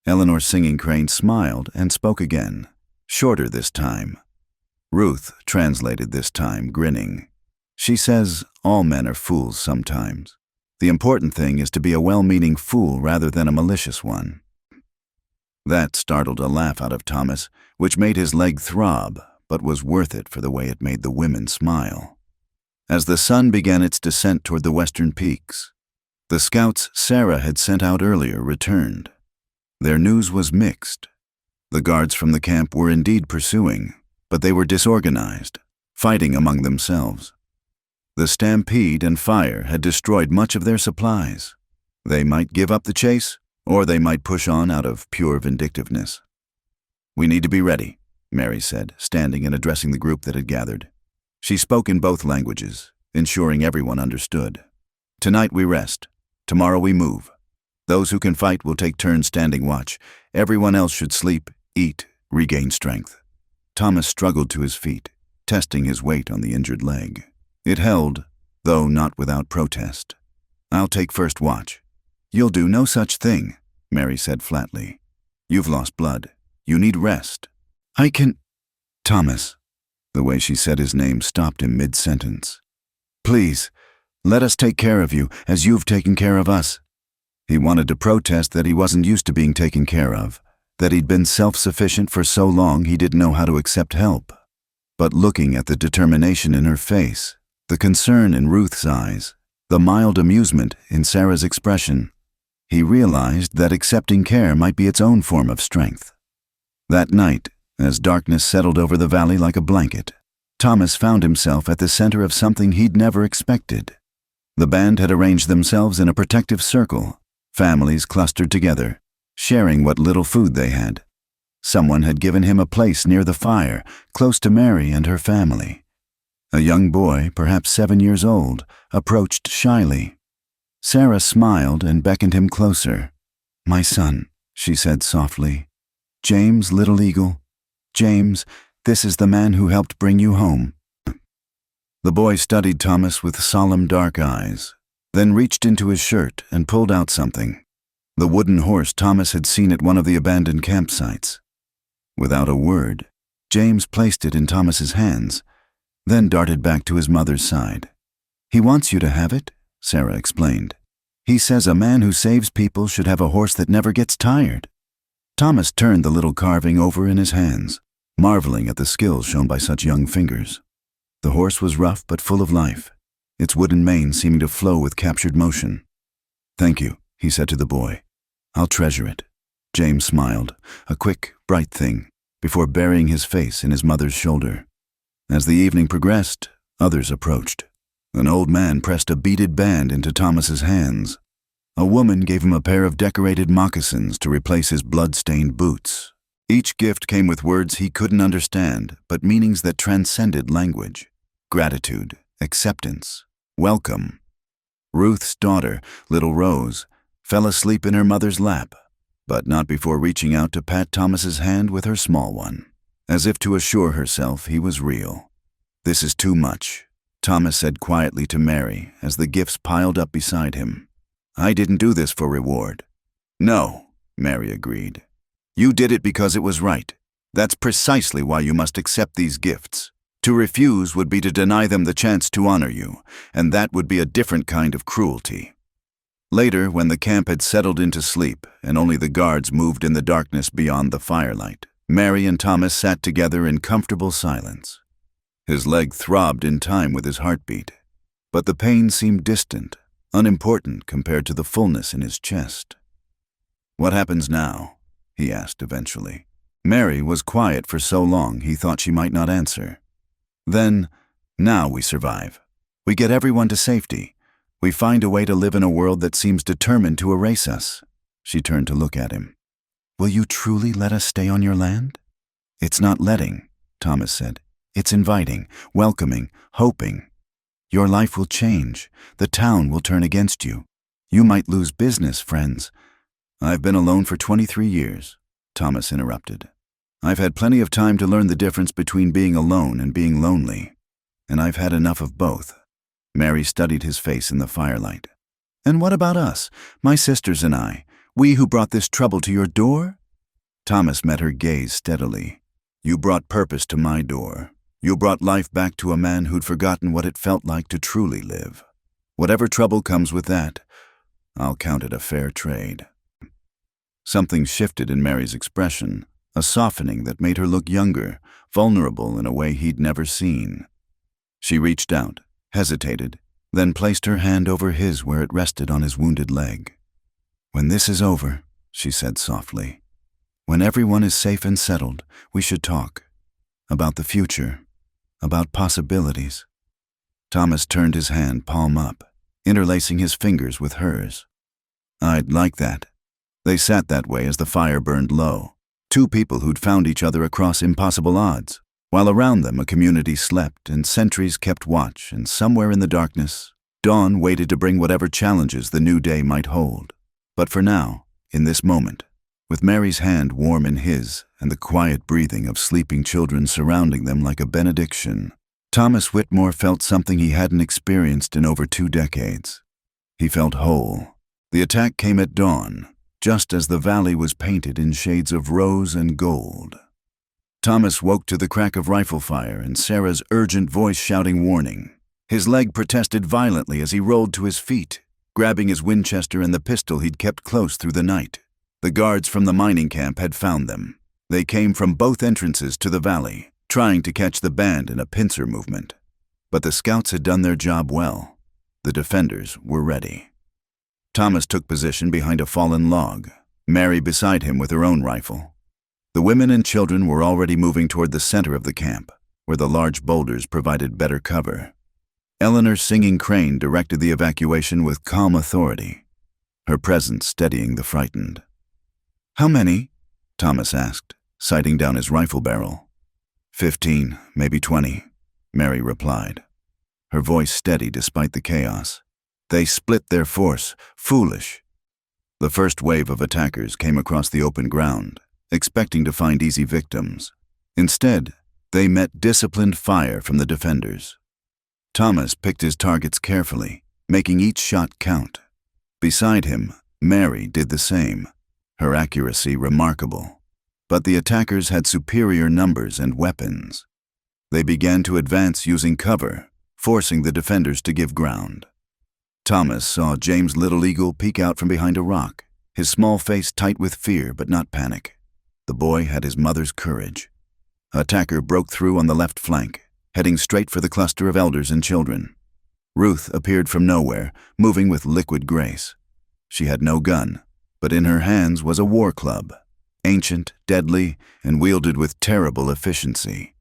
Eleanor Singing Crane smiled and spoke again, shorter this time. Ruth translated this time, grinning. "She says all men are fools sometimes. The important thing is to be a well-meaning fool rather than a malicious one." That startled a laugh out of Thomas, which made his leg throb, but was worth it for the way it made the women smile. As the sun began its descent toward the western peaks, the scouts Sarah had sent out earlier returned. Their news was mixed. The guards from the camp were indeed pursuing, but they were disorganized, fighting among themselves. The stampede and fire had destroyed much of their supplies. They might give up the chase, or they might push on out of pure vindictiveness. "We need to be ready," Mary said, standing and addressing the group that had gathered. She spoke in both languages, ensuring everyone understood. "Tonight we rest. Tomorrow we move. Those who can fight will take turns standing watch. Everyone else should sleep, eat, regain strength." Thomas struggled to his feet, testing his weight on the injured leg. It held, though not without protest. "I'll take first watch." "You'll do no such thing," Mary said flatly. "You've lost blood. You need rest." "I can—" "Thomas." The way she said his name stopped him mid-sentence. "Please, let us take care of you as you've taken care of us." He wanted to protest that he wasn't used to being taken care of, that he'd been self-sufficient for so long he didn't know how to accept help. But looking at the determination in her face, the concern in Ruth's eyes, the mild amusement in Sarah's expression, he realized that accepting care might be its own form of strength. That night, as darkness settled over the valley like a blanket, Thomas found himself at the center of something he'd never expected. The band had arranged themselves in a protective circle, families clustered together, sharing what little food they had. Someone had given him a place near the fire, close to Mary and her family. A young boy, perhaps 7 years old, approached shyly. Sarah smiled and beckoned him closer. "My son," she said softly. "James, little eagle. James, this is the man who helped bring you home." The boy studied Thomas with solemn dark eyes, then reached into his shirt and pulled out something. The wooden horse Thomas had seen at one of the abandoned campsites. Without a word, James placed it in Thomas's hands, then darted back to his mother's side. "He wants you to have it," Sarah explained. "He says a man who saves people should have a horse that never gets tired." Thomas turned the little carving over in his hands, marveling at the skill shown by such young fingers. The horse was rough but full of life, its wooden mane seeming to flow with captured motion. "Thank you," he said to the boy. "I'll treasure it." James smiled, a quick, bright thing, before burying his face in his mother's shoulder. As the evening progressed, others approached. An old man pressed a beaded band into Thomas's hands. A woman gave him a pair of decorated moccasins to replace his blood-stained boots. Each gift came with words he couldn't understand, but meanings that transcended language. Gratitude, acceptance, welcome. Ruth's daughter, little Rose, fell asleep in her mother's lap, but not before reaching out to pat Thomas's hand with her small one, as if to assure herself he was real. "This is too much," Thomas said quietly to Mary as the gifts piled up beside him. "I didn't do this for reward." "No," Mary agreed. "You did it because it was right. That's precisely why you must accept these gifts. To refuse would be to deny them the chance to honor you, and that would be a different kind of cruelty." Later, when the camp had settled into sleep and only the guards moved in the darkness beyond the firelight, Mary and Thomas sat together in comfortable silence. His leg throbbed in time with his heartbeat, but the pain seemed distant, unimportant compared to the fullness in his chest. "What happens now?" he asked eventually. Mary was quiet for so long he thought she might not answer. "Then, now we survive. We get everyone to safety. We find a way to live in a world that seems determined to erase us." She turned to look at him. "Will you truly let us stay on your land?" "It's not letting," Thomas said. "It's inviting, welcoming, hoping. Your life will change. The town will turn against you. You might lose business, friends." "I've been alone for 23 years, Thomas interrupted. "I've had plenty of time to learn the difference between being alone and being lonely, and I've had enough of both." Mary studied his face in the firelight. "And what about us, my sisters and I, we who brought this trouble to your door?" Thomas met her gaze steadily. "You brought purpose to my door. You brought life back to a man who'd forgotten what it felt like to truly live. Whatever trouble comes with that, I'll count it a fair trade." Something shifted in Mary's expression, a softening that made her look younger, vulnerable in a way he'd never seen. She reached out, hesitated, then placed her hand over his where it rested on his wounded leg. "When this is over," she said softly, "when everyone is safe and settled, we should talk. About the future, about possibilities." Thomas turned his hand palm up, interlacing his fingers with hers. "I'd like that." They sat that way as the fire burned low, two people who'd found each other across impossible odds, while around them a community slept and sentries kept watch, and somewhere in the darkness, dawn waited to bring whatever challenges the new day might hold. But for now, in this moment, with Mary's hand warm in his and the quiet breathing of sleeping children surrounding them like a benediction, Thomas Whitmore felt something he hadn't experienced in over 2 decades. He felt whole. The attack came at dawn, just as the valley was painted in shades of rose and gold. Thomas woke to the crack of rifle fire and Sarah's urgent voice shouting warning. His leg protested violently as he rolled to his feet, grabbing his Winchester and the pistol he'd kept close through the night. The guards from the mining camp had found them. They came from both entrances to the valley, trying to catch the band in a pincer movement. But the scouts had done their job well. The defenders were ready. Thomas took position behind a fallen log, Mary beside him with her own rifle. The women and children were already moving toward the center of the camp, where the large boulders provided better cover. Eleanor Singing Crane directed the evacuation with calm authority, her presence steadying the frightened. "How many?" Thomas asked, sighting down his rifle barrel. 15, maybe 20, Mary replied, her voice steady despite the chaos. They split their force, foolish. The first wave of attackers came across the open ground, expecting to find easy victims. Instead, they met disciplined fire from the defenders. Thomas picked his targets carefully, making each shot count. Beside him, Mary did the same, her accuracy remarkable. But the attackers had superior numbers and weapons. They began to advance using cover, forcing the defenders to give ground. Thomas saw James Little Eagle peek out from behind a rock, his small face tight with fear but not panic. The boy had his mother's courage. An attacker broke through on the left flank, heading straight for the cluster of elders and children. Ruth appeared from nowhere, moving with liquid grace. She had no gun, but in her hands was a war club, ancient, deadly, and wielded with terrible efficiency.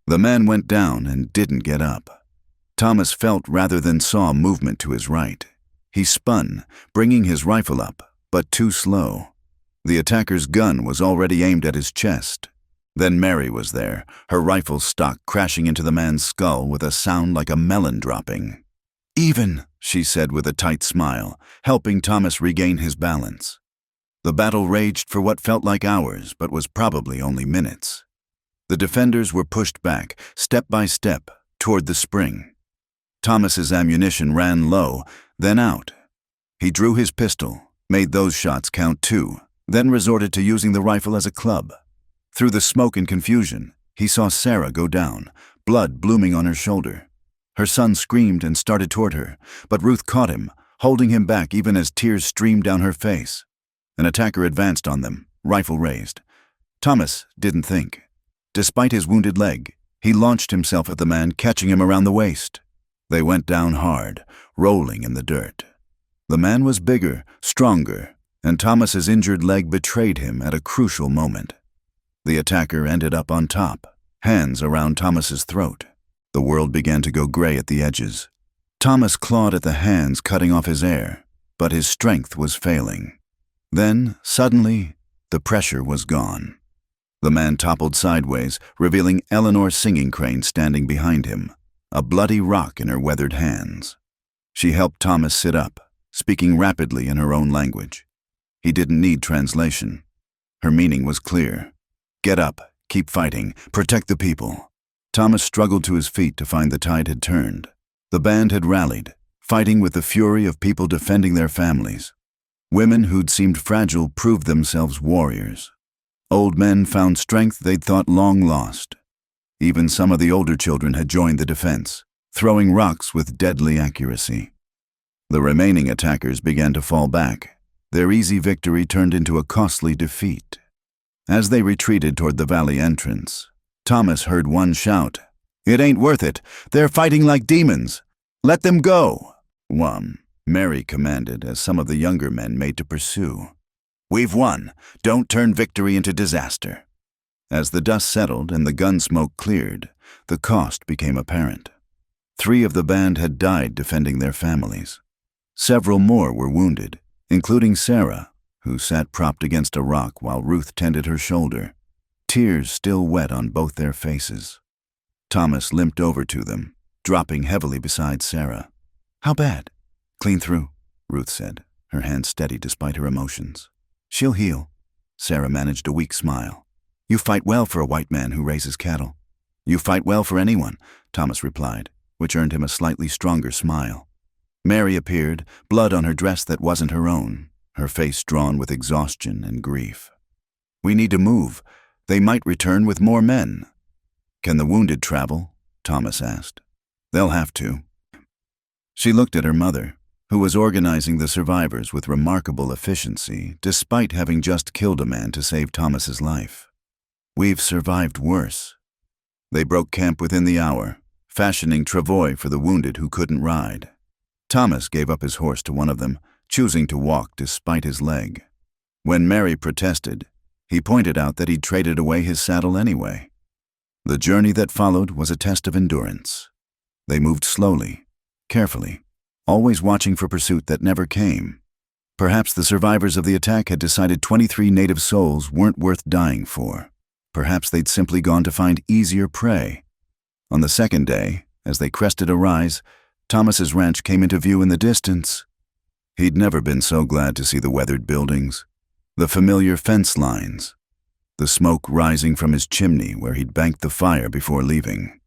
The man went down and didn't get up. Thomas felt rather than saw movement to his right. He spun, bringing his rifle up, but too slow. The attacker's gun was already aimed at his chest. Then Mary was there, her rifle stock crashing into the man's skull with a sound like a melon dropping. "Even," she said with a tight smile, helping Thomas regain his balance. The battle raged for what felt like hours, but was probably only minutes. The defenders were pushed back, step by step, toward the spring. Thomas's ammunition ran low, then out. He drew his pistol, made those shots count too, then resorted to using the rifle as a club. Through the smoke and confusion, he saw Sarah go down, blood blooming on her shoulder. Her son screamed and started toward her, but Ruth caught him, holding him back even as tears streamed down her face. An attacker advanced on them, rifle raised. Thomas didn't think. Despite his wounded leg, he launched himself at the man, catching him around the waist. They went down hard, rolling in the dirt. The man was bigger, stronger, and Thomas's injured leg betrayed him at a crucial moment. The attacker ended up on top, hands around Thomas's throat. The world began to go gray at the edges. Thomas clawed at the hands, cutting off his air, but his strength was failing. Then, suddenly, the pressure was gone. The man toppled sideways, revealing Eleanor Singing Crane standing behind him, a bloody rock in her weathered hands. She helped Thomas sit up, speaking rapidly in her own language. He didn't need translation. Her meaning was clear. Get up, keep fighting, protect the people. Thomas struggled to his feet to find the tide had turned. The band had rallied, fighting with the fury of people defending their families. Women who'd seemed fragile proved themselves warriors. Old men found strength they'd thought long lost. Even some of the older children had joined the defense, throwing rocks with deadly accuracy. The remaining attackers began to fall back. Their easy victory turned into a costly defeat. As they retreated toward the valley entrance, Thomas heard one shout, "It ain't worth it. They're fighting like demons. Let them go." Mary commanded as some of the younger men made to pursue. "We've won. Don't turn victory into disaster." As the dust settled and the gun smoke cleared, the cost became apparent. 3 of the band had died defending their families. Several more were wounded, including Sarah, who sat propped against a rock while Ruth tended her shoulder, tears still wet on both their faces. Thomas limped over to them, dropping heavily beside Sarah. "How bad?" "Clean through," Ruth said, her hand steady despite her emotions. "She'll heal." Sarah managed a weak smile. "You fight well for a white man who raises cattle." "You fight well for anyone," Thomas replied, which earned him a slightly stronger smile. Mary appeared, blood on her dress that wasn't her own, her face drawn with exhaustion and grief. "We need to move. They might return with more men." "Can the wounded travel?" Thomas asked. "They'll have to." She looked at her mother, who was organizing the survivors with remarkable efficiency despite having just killed a man to save Thomas's life. "We've survived worse." They broke camp within the hour, fashioning travois for the wounded who couldn't ride. Thomas gave up his horse to one of them, choosing to walk despite his leg. When Mary protested, he pointed out that he'd traded away his saddle anyway. The journey that followed was a test of endurance. They moved slowly, carefully, always watching for pursuit that never came. Perhaps the survivors of the attack had decided 23 native souls weren't worth dying for. Perhaps they'd simply gone to find easier prey. On the second day, as they crested a rise, Thomas's ranch came into view in the distance. He'd never been so glad to see the weathered buildings, the familiar fence lines, the smoke rising from his chimney where he'd banked the fire before leaving.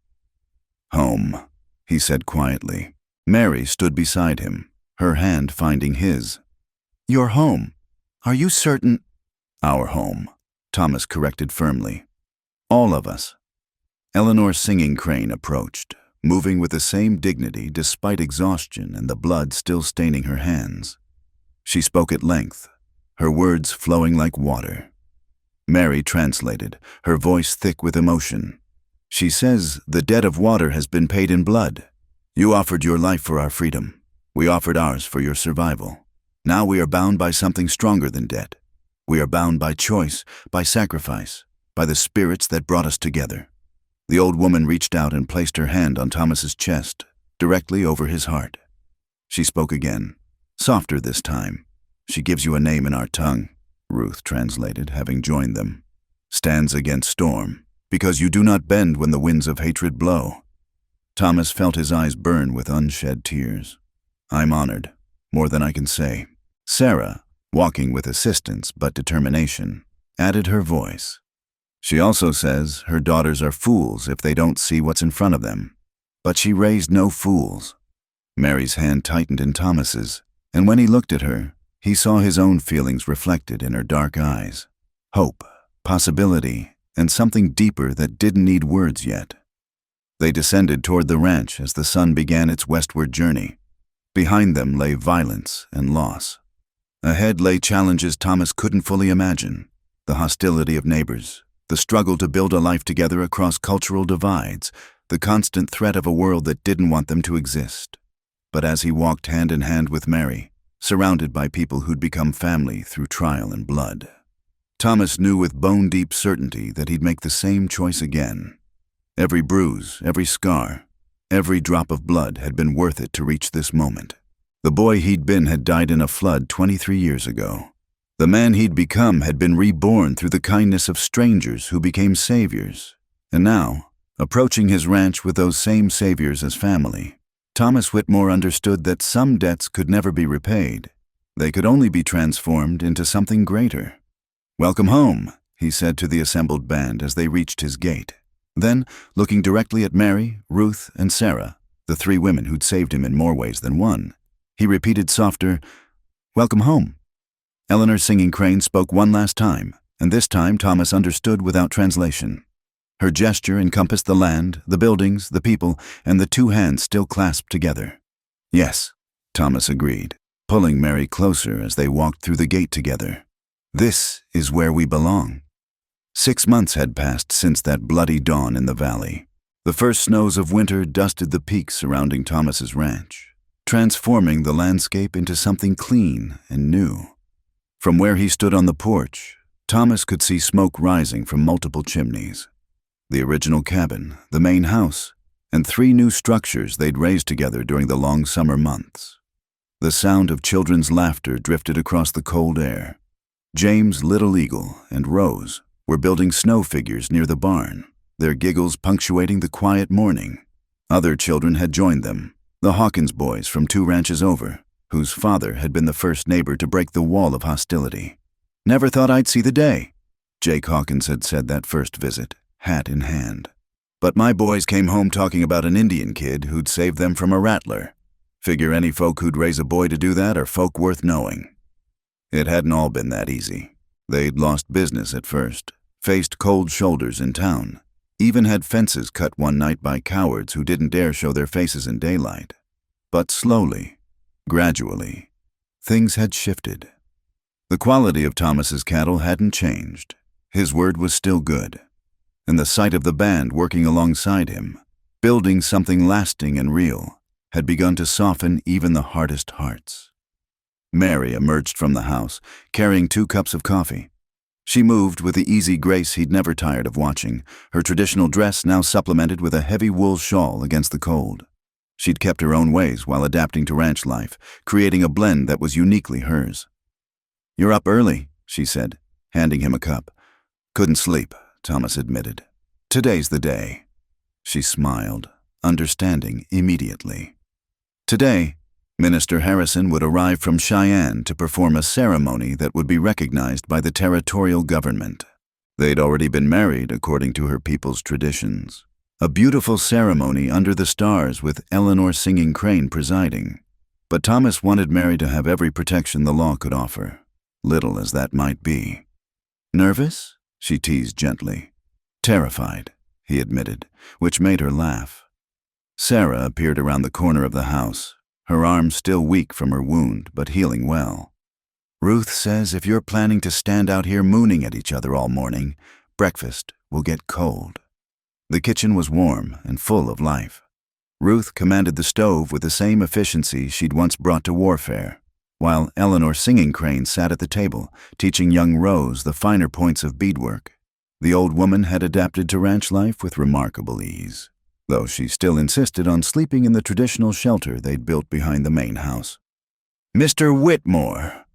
"Home," he said quietly. Mary stood beside him, her hand finding his. "Your home? Are you certain?" "Our home," Thomas corrected firmly. "All of us." Eleanor Singing Crane approached, moving with the same dignity despite exhaustion and the blood still staining her hands. She spoke at length, her words flowing like water. Mary translated, her voice thick with emotion. "She says the debt of water has been paid in blood. You offered your life for our freedom. We offered ours for your survival. Now we are bound by something stronger than debt. We are bound by choice, by sacrifice, by the spirits that brought us together." The old woman reached out and placed her hand on Thomas's chest, directly over his heart. She spoke again, softer this time. "She gives you a name in our tongue," Ruth translated, having joined them. "Stands against storm, because you do not bend when the winds of hatred blow." Thomas felt his eyes burn with unshed tears. "I'm honored, more than I can say." Sarah, walking with assistance but determination, added her voice. "She also says her daughters are fools if they don't see what's in front of them. But she raised no fools." Mary's hand tightened in Thomas's, and when he looked at her, he saw his own feelings reflected in her dark eyes. Hope, possibility, and something deeper that didn't need words yet. They descended toward the ranch as the sun began its westward journey. Behind them lay violence and loss. Ahead lay challenges Thomas couldn't fully imagine: the hostility of neighbors, the struggle to build a life together across cultural divides, the constant threat of a world that didn't want them to exist. But as he walked hand in hand with Mary, surrounded by people who'd become family through trial and blood, Thomas knew with bone-deep certainty that he'd make the same choice again. Every bruise, every scar, every drop of blood had been worth it to reach this moment. The boy he'd been had died in a flood 23 years ago. The man he'd become had been reborn through the kindness of strangers who became saviors. And now, approaching his ranch with those same saviors as family, Thomas Whitmore understood that some debts could never be repaid. They could only be transformed into something greater. "Welcome home," he said to the assembled band as they reached his gate. Then, looking directly at Mary, Ruth, and Sarah, the three women who'd saved him in more ways than one, he repeated softer, "Welcome home." Eleanor Singing Crane spoke one last time, and this time Thomas understood without translation. Her gesture encompassed the land, the buildings, the people, and the two hands still clasped together. "Yes," Thomas agreed, pulling Mary closer as they walked through the gate together. "This is where we belong." 6 months had passed since that bloody dawn in the valley. The first snows of winter dusted the peaks surrounding Thomas's ranch, transforming the landscape into something clean and new. From where he stood on the porch, Thomas could see smoke rising from multiple chimneys. The original cabin, the main house, and 3 new structures they'd raised together during the long summer months. The sound of children's laughter drifted across the cold air. James Little Eagle and Rose were building snow figures near the barn, their giggles punctuating the quiet morning. Other children had joined them, the Hawkins boys from 2 ranches over, whose father had been the first neighbor to break the wall of hostility. "Never thought I'd see the day," Jake Hawkins had said that first visit, hat in hand. "But my boys came home talking about an Indian kid who'd saved them from a rattler. Figure any folk who'd raise a boy to do that are folk worth knowing." It hadn't all been that easy. They'd lost business at first, faced cold shoulders in town, even had fences cut one night by cowards who didn't dare show their faces in daylight. But slowly, Gradually, things had shifted. The quality of Thomas's cattle hadn't changed. His word was still good. And the sight of the band working alongside him, building something lasting and real, had begun to soften even the hardest hearts. Mary emerged from the house, carrying 2 cups of coffee. She moved with the easy grace he'd never tired of watching, her traditional dress now supplemented with a heavy wool shawl against the cold. She'd kept her own ways while adapting to ranch life, creating a blend that was uniquely hers. "You're up early," she said, handing him a cup. "Couldn't sleep," Thomas admitted. "Today's the day." She smiled, understanding immediately. Today, Minister Harrison would arrive from Cheyenne to perform a ceremony that would be recognized by the territorial government. They'd already been married according to her people's traditions. A beautiful ceremony under the stars with Eleanor Singing Crane presiding. But Thomas wanted Mary to have every protection the law could offer, little as that might be. "Nervous?" she teased gently. "Terrified," he admitted, which made her laugh. Sarah appeared around the corner of the house, her arm still weak from her wound, but healing well. "Ruth says if you're planning to stand out here mooning at each other all morning, breakfast will get cold." The kitchen was warm and full of life. Ruth commanded the stove with the same efficiency she'd once brought to warfare, while Eleanor Singing Crane sat at the table, teaching young Rose the finer points of beadwork. The old woman had adapted to ranch life with remarkable ease, though she still insisted on sleeping in the traditional shelter they'd built behind the main house. "Mr. Whitmore!"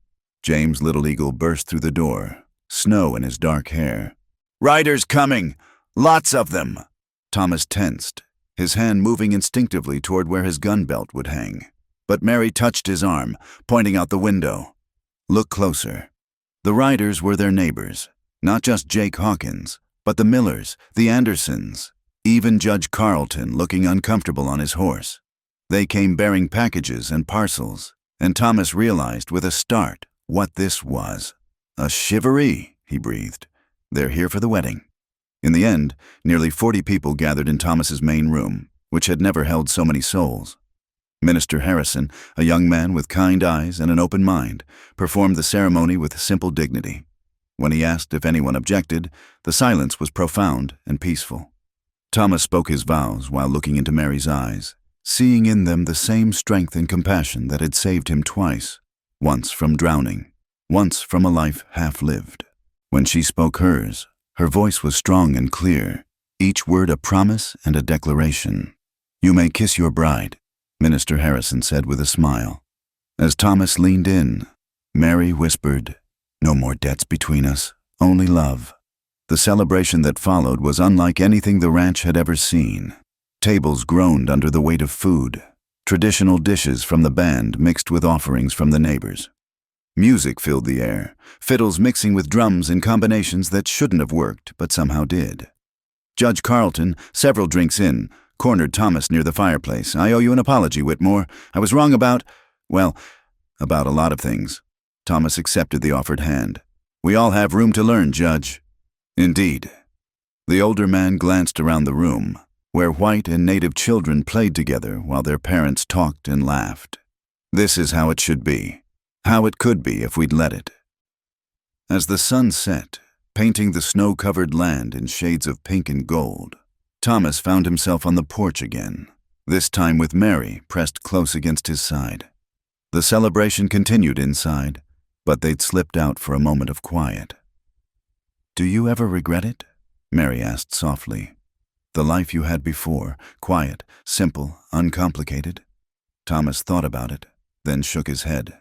James Little Eagle burst through the door, snow in his dark hair. "Riders coming! Lots of them!" Thomas tensed, his hand moving instinctively toward where his gun belt would hang. But Mary touched his arm, pointing out the window. "Look closer." The riders were their neighbors, not just Jake Hawkins, but the Millers, the Andersons, even Judge Carlton looking uncomfortable on his horse. They came bearing packages and parcels, and Thomas realized with a start what this was. "A shivaree," he breathed. "They're here for the wedding." In the end, nearly 40 people gathered in Thomas's main room, which had never held so many souls. Minister Harrison, a young man with kind eyes and an open mind, performed the ceremony with simple dignity. When he asked if anyone objected, the silence was profound and peaceful. Thomas spoke his vows while looking into Mary's eyes, seeing in them the same strength and compassion that had saved him twice, once from drowning, once from a life half-lived. When she spoke hers, her voice was strong and clear, each word a promise and a declaration. "You may kiss your bride," Minister Harrison said with a smile. As Thomas leaned in, Mary whispered, "No more debts between us, only love." The celebration that followed was unlike anything the ranch had ever seen. Tables groaned under the weight of food, traditional dishes from the band mixed with offerings from the neighbors. Music filled the air, fiddles mixing with drums in combinations that shouldn't have worked but somehow did. Judge Carlton, several drinks in, cornered Thomas near the fireplace. "I owe you an apology, Whitmore. I was wrong about a lot of things." Thomas accepted the offered hand. "We all have room to learn, Judge." "Indeed." The older man glanced around the room, where white and native children played together while their parents talked and laughed. "This is how it should be. How it could be if we'd let it." As the sun set, painting the snow-covered land in shades of pink and gold, Thomas found himself on the porch again, this time with Mary pressed close against his side. The celebration continued inside, but they'd slipped out for a moment of quiet. "Do you ever regret it?" Mary asked softly. "The life you had before, quiet, simple, uncomplicated?" Thomas thought about it, then shook his head.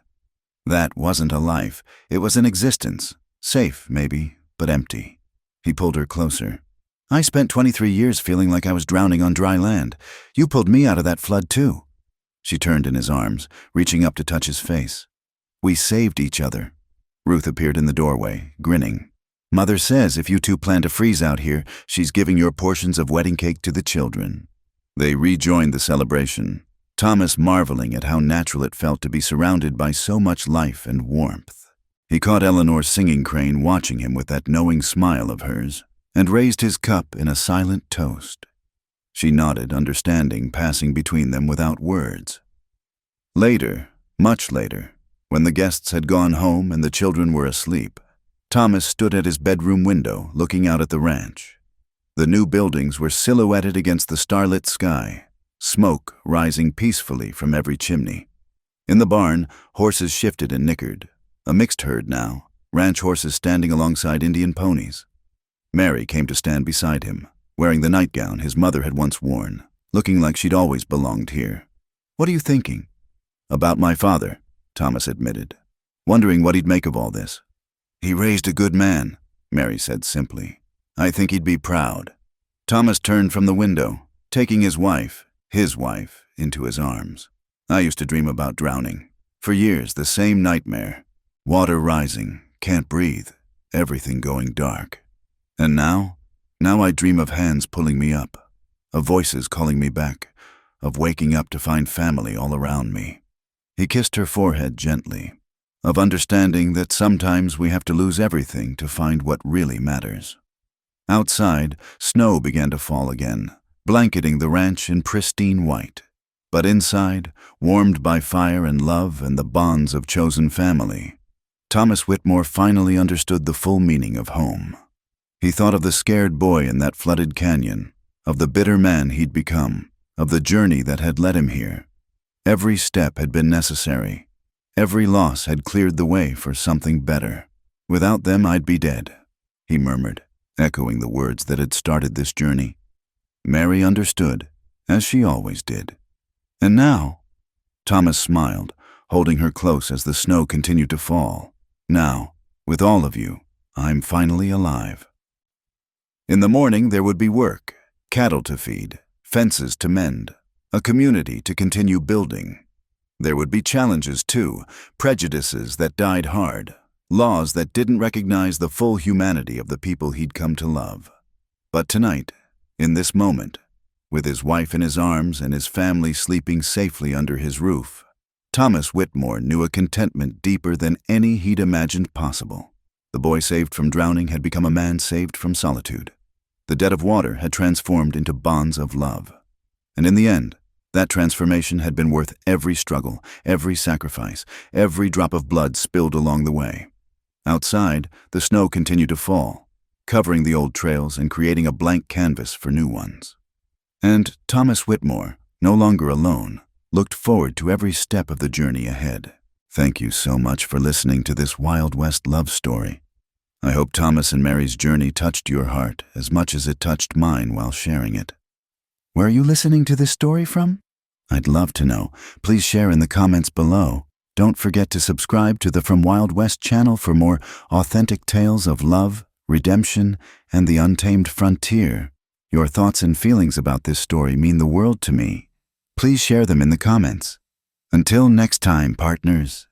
That wasn't a life. It was an existence. Safe, maybe, but empty. He pulled her closer. "I spent 23 years feeling like I was drowning on dry land. You pulled me out of that flood, too." She turned in his arms, reaching up to touch his face. "We saved each other." Ruth appeared in the doorway, grinning. "Mother says if you two plan to freeze out here, she's giving your portions of wedding cake to the children." They rejoined the celebration, Thomas marveling at how natural it felt to be surrounded by so much life and warmth. He caught Eleanor Singing Crane watching him with that knowing smile of hers, and raised his cup in a silent toast. She nodded, understanding, passing between them without words. Later, Much later, when the guests had gone home and the children were asleep, Thomas stood at his bedroom window looking out at the ranch. The new buildings were silhouetted against the starlit sky, smoke rising peacefully from every chimney. In the barn, horses shifted and nickered, a mixed herd now, ranch horses standing alongside Indian ponies. Mary came to stand beside him, wearing the nightgown his mother had once worn, looking like she'd always belonged here. "What are you thinking?" "About my father," Thomas admitted, wondering what he'd make of all this. "He raised a good man," Mary said simply. "I think he'd be proud." Thomas turned from the window, taking his wife, into his arms. "I used to dream about drowning. For years, the same nightmare. Water rising, can't breathe, everything going dark. And now I dream of hands pulling me up, of voices calling me back, of waking up to find family all around me." He kissed her forehead gently, of understanding that sometimes we have to lose everything to find what really matters. Outside, snow began to fall again, blanketing the ranch in pristine white. But inside, warmed by fire and love and the bonds of chosen family, Thomas Whitmore finally understood the full meaning of home. He thought of the scared boy in that flooded canyon, of the bitter man he'd become, of the journey that had led him here. Every step had been necessary. Every loss had cleared the way for something better. "Without them, I'd be dead," he murmured, echoing the words that had started this journey. Mary understood, as she always did. "And now," Thomas smiled, holding her close as the snow continued to fall. "Now, with all of you, I'm finally alive." In the morning there would be work, cattle to feed, fences to mend, a community to continue building. There would be challenges too, prejudices that died hard, laws that didn't recognize the full humanity of the people he'd come to love. But tonight, in this moment, with his wife in his arms and his family sleeping safely under his roof, Thomas Whitmore knew a contentment deeper than any he'd imagined possible. The boy saved from drowning had become a man saved from solitude. The debt of water had transformed into bonds of love. And in the end, that transformation had been worth every struggle, every sacrifice, every drop of blood spilled along the way. Outside, the snow continued to fall, covering the old trails and creating a blank canvas for new ones. And Thomas Whitmore, no longer alone, looked forward to every step of the journey ahead. Thank you so much for listening to this Wild West love story. I hope Thomas and Mary's journey touched your heart as much as it touched mine while sharing it. Where are you listening to this story from? I'd love to know. Please share in the comments below. Don't forget to subscribe to the From Wild West channel for more authentic tales of love, redemption, and the untamed frontier. Your thoughts and feelings about this story mean the world to me. Please share them in the comments. Until next time, partners.